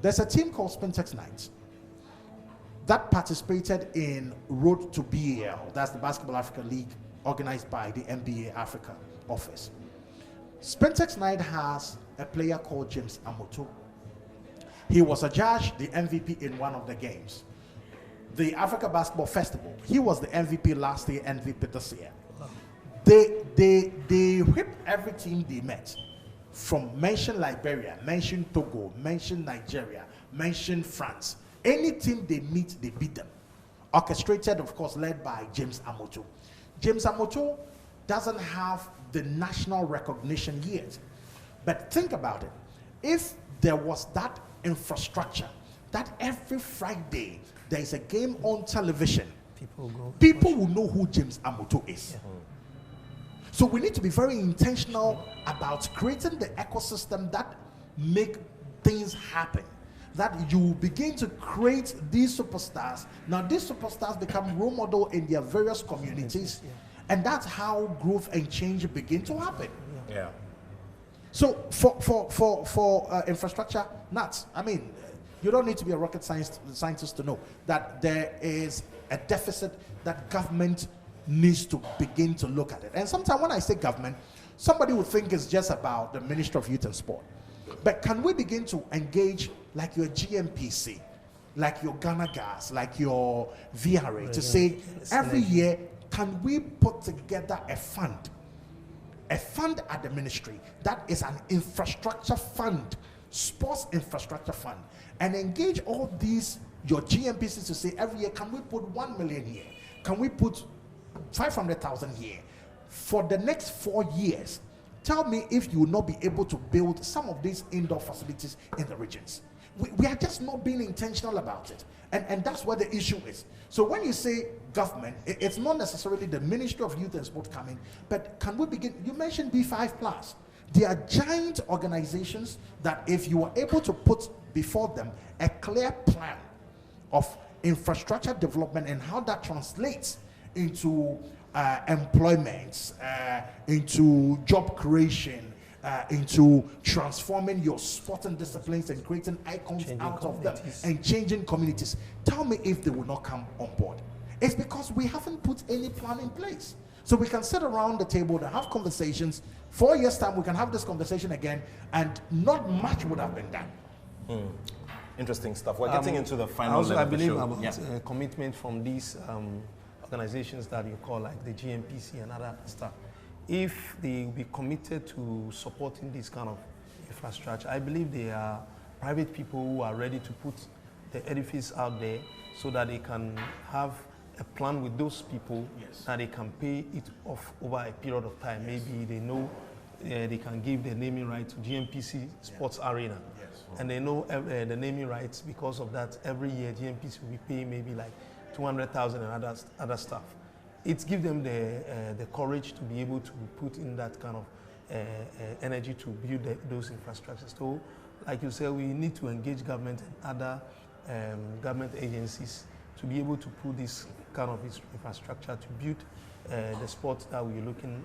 there's a team called Spintex Knights that participated in Road to BAL. That's the Basketball Africa League organized by the NBA Africa office. Spintex Knight has a player called James Amoto. He was a judge, the MVP in one of the games. The Africa Basketball Festival, he was the MVP last year, MVP this year. They whipped every team they met. From mention Liberia, mention Togo, mention Nigeria, mention France. Any team they meet, they beat them. Orchestrated, of course, led by James Amoto. James Amoto doesn't have the national recognition yet. But think about it. If there was that infrastructure, that every Friday there is a game on television, people will know who James Amoto is. So we need to be very intentional about creating the ecosystem that make things happen. That you begin to create these superstars. Now these superstars become role model in their various communities, and that's how growth and change begin to happen. So for infrastructure, nuts. I mean, you don't need to be a rocket scientist to know that there is a deficit that government needs to begin to look at it. And sometimes when I say government, somebody would think it's just about the Ministry of Youth and Sport. But can we begin to engage like your GMPC, like your Ghana Gas, like your VRA, to say every year, can we put together a fund at the ministry that is an infrastructure fund, sports infrastructure fund, and engage all these, your GMPCs to say every year, can we put 1 million here? Can we put 500,000 here? For the next 4 years, tell me if you will not be able to build some of these indoor facilities in the regions. We are just not being intentional about it. And that's where the issue is. So when you say government, it's not necessarily the Ministry of Youth and Sport coming, but can we begin? You mentioned B5+. They are giant organizations that if you are able to put before them a clear plan of infrastructure development and how that translates into employment, into job creation, into transforming your sporting disciplines and creating icons out of them and changing communities. Tell me if they will not come on board. It's because we haven't put any plan in place. So we can sit around the table and have conversations. 4 years' time, we can have this conversation again, and not much would have been done. Interesting stuff. We're getting into the final also, level I believe of the show. about commitment from these organizations that you call like the GMPC and other stuff. If they will be committed to supporting this kind of infrastructure, I believe they are private people who are ready to put the edifice out there so that they can have a plan with those people that they can pay it off over a period of time. Maybe they know they can give the naming right to GMPC Sports Arena. And they know the naming rights. Because of that, every year GMPC will be paying maybe like 200,000 and other stuff. It gives them the courage to be able to put in that kind of energy to build those infrastructures. So, like you said, we need to engage government and other government agencies to be able to put this kind of infrastructure to build the sport that we're looking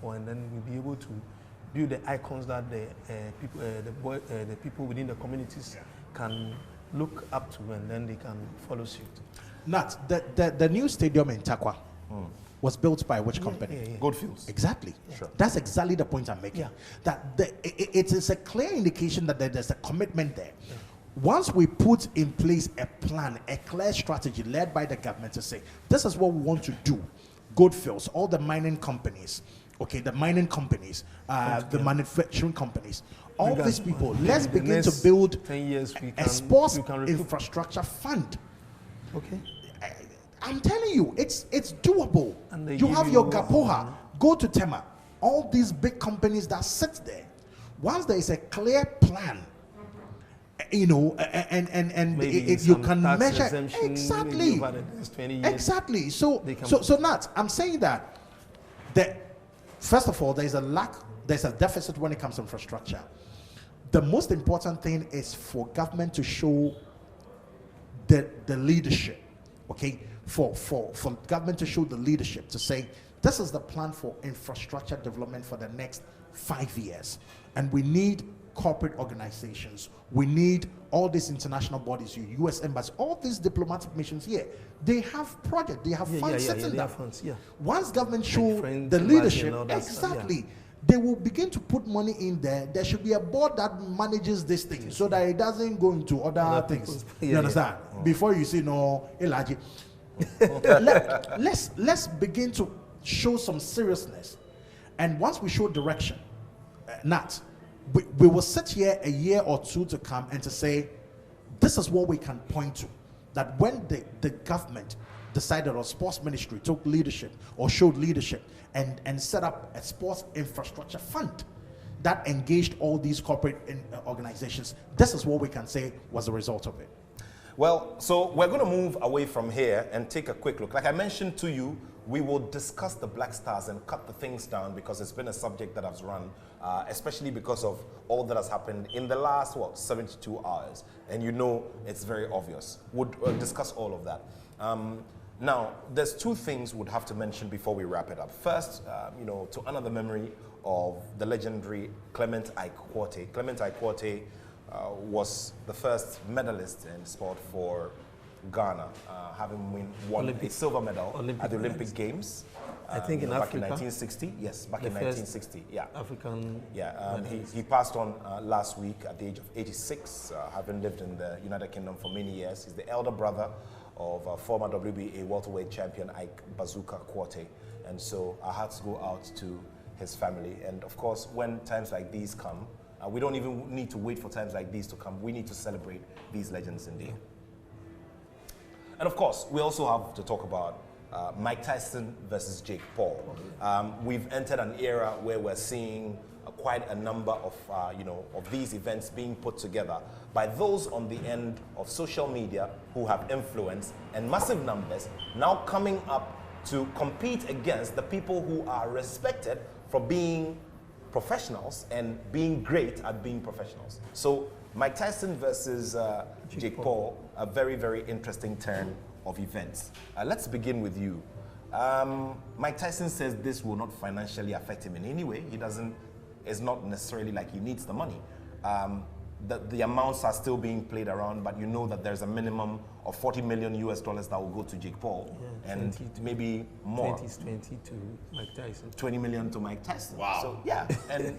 for, and then we'll be able to build the icons that the people within the communities can look up to, and then they can follow suit. Nat, the new stadium in Takwa was built by which company? Goldfields. Exactly. Sure. That's exactly the point I'm making. That it is a clear indication that there's a commitment there. Once we put in place a plan, a clear strategy led by the government to say, this is what we want to do. Goldfields, all the mining companies, the mining companies, the manufacturing companies, all these people, let's begin to build 10 years a sports infrastructure fund. Okay. I'm telling you, it's doable. You have your Gapoha, go to Tema, all these big companies that sit there. Once there is a clear plan, you know, and you can measure exactly. Exactly. So Nat, I'm saying that first of all, there's a deficit when it comes to infrastructure. The most important thing is for government to show the leadership, okay? For government to show the leadership to say, this is the plan for infrastructure development for the next 5 years. And we need corporate organizations. We need all these international bodies, US embassy, all these diplomatic missions here. They have projects, they have funds sitting there. Once government show the leadership, exactly, they will begin to put money in there. There should be a board that manages this thing so that it doesn't go into other things. You understand? Before you say, no, Elijah. Let's begin to show some seriousness. And once we show direction, Nat, we will sit here a year or two to come and to say, this is what we can point to. That when the government decided, or sports ministry took leadership or showed leadership and set up a sports infrastructure fund that engaged all these corporate organizations, this is what we can say was the result of it. Well, so we're going to move away from here and take a quick look. Like I mentioned to you, we will discuss the Black Stars and cut the things down because it's been a subject that has run, especially because of all that has happened in the last, 72 hours. And you know it's very obvious. We'll discuss all of that. Now, there's two things we'd have to mention before we wrap it up. First, to honor the memory of the legendary Clement Aikworte. Clement Aikworte was the first medalist in sport for Ghana, having won a silver medal at the Olympic Games. I think in back Africa. In 1960, yes, back in 1960, yeah. African. Yeah, he passed on last week at the age of 86, having lived in the United Kingdom for many years. He's the elder brother of former WBA welterweight champion Ike Bazooka Quartey, and so our hearts go out to his family. And of course, when times like these come, we don't even need to wait for times like these to come. We need to celebrate these legends indeed. And of course, we also have to talk about Mike Tyson versus Jake Paul. We've entered an era where we're seeing quite a number of these events being put together by those on the end of social media who have influence and massive numbers now coming up to compete against the people who are respected for being professionals and being great at being professionals. So Mike Tyson versus Jake Paul, a very, very interesting turn of events. Let's begin with you. Mike Tyson says this will not financially affect him in any way. It's not necessarily like he needs the money. The amounts are still being played around, but you know that there's a minimum of $40 million that will go to Jake Paul, and maybe more. 20 to Mike Tyson. 20 million to Mike Tyson. Wow. So yeah, and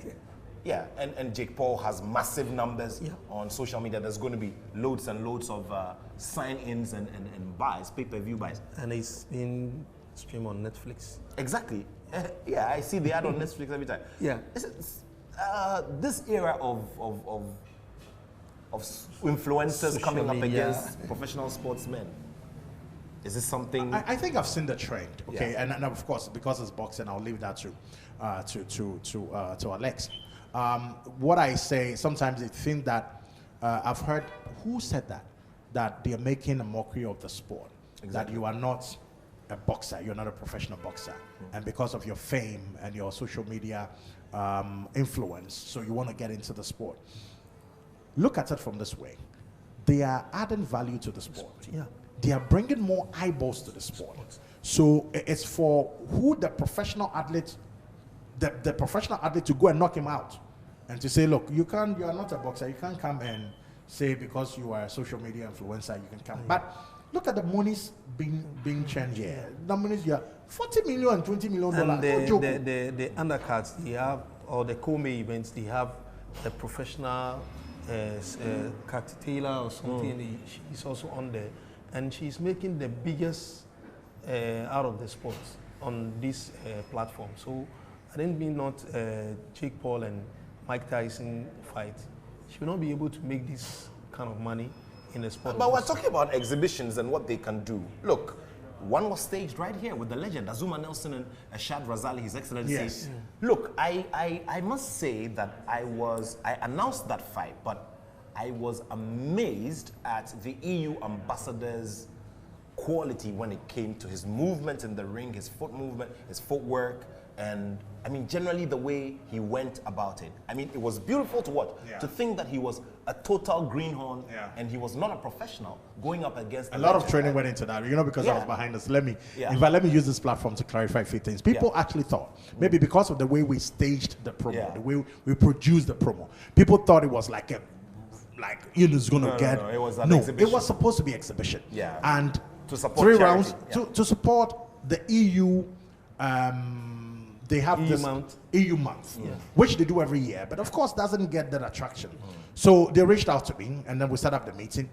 Yeah, and Jake Paul has massive numbers on social media. There's going to be loads and loads of sign-ins and buys, pay-per-view buys. And it's been streamed on Netflix. Exactly. Yeah, I see the ad on Netflix every time. Yeah. This era of influencers Social coming up media. against professional sportsmen, is this something? I think I've seen the trend, okay, and of course because it's boxing, I'll leave that to Alex. What I say sometimes I think that I've heard who said that they are making a mockery of the sport, that you are not a boxer, you're not a professional boxer, and because of your fame and your social media influence, so you want to get into the sport. Look at it from this way: they are adding value to the sport. Yeah. They are bringing more eyeballs to the sport. So it's for who the professional athlete, the professional athlete to go and knock him out, and to say, look, you are not a boxer. You can't come and say because you are a social media influencer you can come. But look at the monies being changed here. The monies here, $40 million and $20 million. And the undercards they have, or the co-main events, they have the professional Cathy Taylor or something. She's also on there, and she's making the biggest out of the sports on this platform. So I didn't mean not Jake Paul and Mike Tyson fight. She will not be able to make this kind of money in the sport. But we're talking about exhibitions and what they can do. Look, one was staged right here with the legend Azumah Nelson and Ashad Razali, His Excellency. Yes. Look, I must say that I announced that fight, but I was amazed at the EU ambassador's quality when it came to his movement in the ring, his foot movement, his footwork, and I mean, generally the way he went about it. I mean, it was beautiful to watch. Yeah. To think that he was a total greenhorn and he was not a professional going up against a lot of training went into that, because I was behind this. Let me use this platform to clarify a few things. People actually thought, maybe because of the way we staged the promo, the way we produced the promo, people thought it was like it's going to get. No, it was an exhibition. It was supposed to be exhibition. Yeah. And to support 3 charity. rounds to support the EU. They have EU this month. EU month, which they do every year, but of course doesn't get that attraction. So they reached out to me, and then we set up the meeting,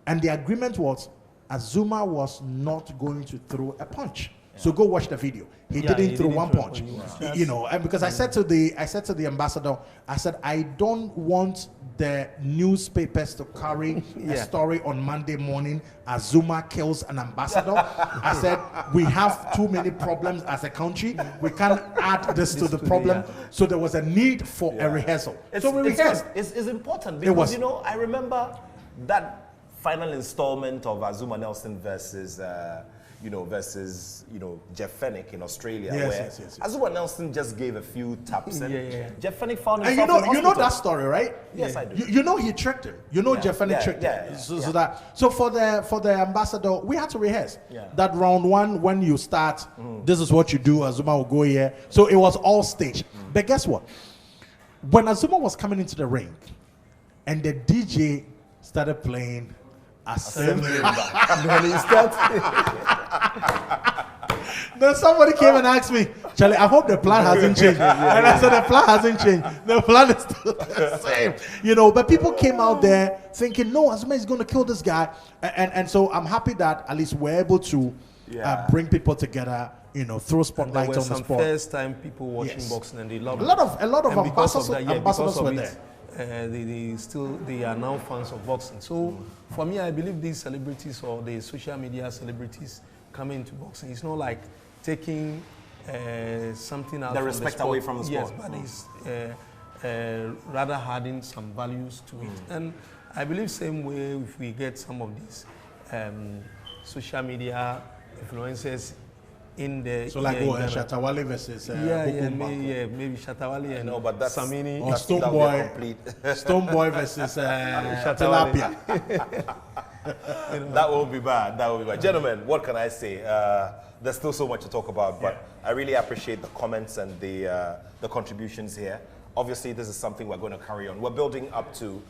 and the agreement was Azumah was not going to throw a punch. So go watch the video. He didn't throw one punch. And because I said to the ambassador, I said, I don't want the newspapers to carry a story on Monday morning, Azumah kills an ambassador. I said, we have too many problems as a country. We can't add this to the problem. So there was a need for a rehearsal. So we rehearsed. It's important because, I remember that final installment of Azumah Nelson versus Jeff Fennick in Australia, where Azumah Nelson just gave a few taps and Jeff Fennick found himself in hospital. You know that story, right? Yes, I do. He tricked him. Jeff Fennick tricked him. So for the ambassador, we had to rehearse. That round one, when you start, this is what you do, Azumah will go here. So it was all staged. But guess what? When Azumah was coming into the ring and the DJ started playing Assembly. Then somebody came and asked me, Charlie, I hope the plan hasn't changed. And I said, the plan hasn't changed. The plan is still the same. But people came out there thinking, no, Azumah is going to kill this guy. And so I'm happy that at least we're able to bring people together, throw spotlight on the sport. There were some first time people watching boxing and they loved it. A lot of ambassadors were there. They are now fans of boxing. So for me, I believe these celebrities or the social media celebrities coming into boxing, it's not like taking something out the from respect the sport. away from the sport. Yes, but it's rather adding some values to it. And I believe same way if we get some of these social media influencers in the Shatawale versus maybe Shatawale and but that's Samini or Stoneboy versus Tilapia. That will be bad. Gentlemen, what can I say? There's still so much to talk about, but I really appreciate the comments and the contributions here. obviously this is something we're going to carry on. We're building up to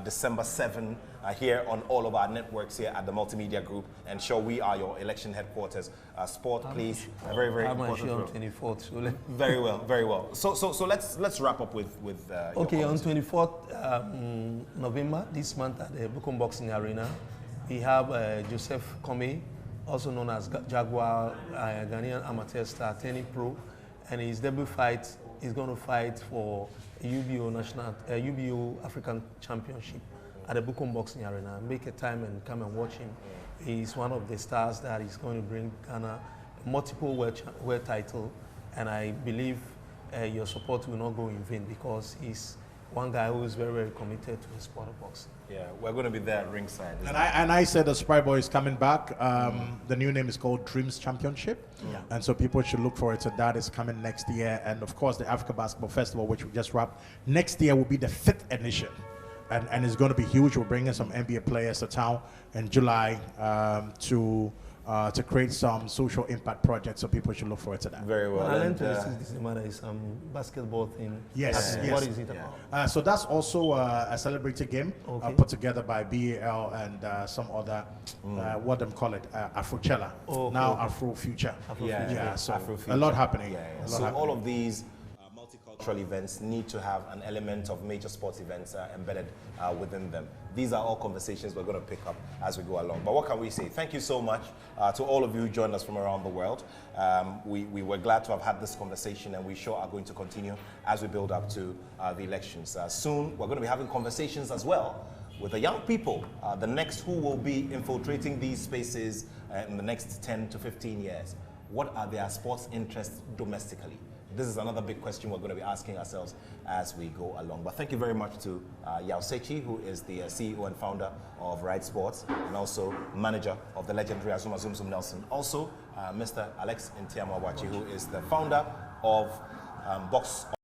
December 7 here on all of our networks here at the Multimedia Group. And sure, we are your election headquarters. Sport, please, a very, very important on 24th. So very well, very well. So let's wrap up with okay, on 24th November this month at the Bukum Boxing Arena, we have Joseph Kome, also known as Jaguar, Ghanaian amateur star, turning pro, and his debut fight is going to fight for a UBO African Championship at the Bukum Boxing Arena. Make a time and come and watch him. He's one of the stars that is going to bring Ghana multiple world title, and I believe your support will not go in vain because he's one guy who is very, very committed to the sport of boxing. Yeah, we're going to be there at ringside. And I said the Sprite Boy is coming back. The new name is called Dreams Championship. Yeah. And so people should look forward to that. It's coming next year. And of course, the Africa Basketball Festival, which we just wrapped, next year will be the 5th edition. And it's going to be huge. We're bringing some NBA players to town in July to create some social impact projects, so people should look forward to that. Very well. I learned this is basketball thing. Yes, yes. What is it about? So that's also a celebratory game put together by BAL and some other, what them call it, Afrochella. Now Afro Future. So Afro-Future. a lot happening. All of these multicultural events need to have an element of major sports events embedded within them. These are all conversations we're going to pick up as we go along. But what can we say? Thank you so much to all of you who joined us from around the world. We were glad to have had this conversation, and we sure are going to continue as we build up to the elections. Soon, we're going to be having conversations as well with the young people, the next who will be infiltrating these spaces in the next 10 to 15 years. What are their sports interests domestically? This is another big question we're going to be asking ourselves as we go along. But thank you very much to Yaw Sakyi, who is the CEO and founder of Rite Sports, and also manager of the legendary Azuma Zum Zum Nelson. Also, Mr. Alex Ntiamoah, who is the founder of Box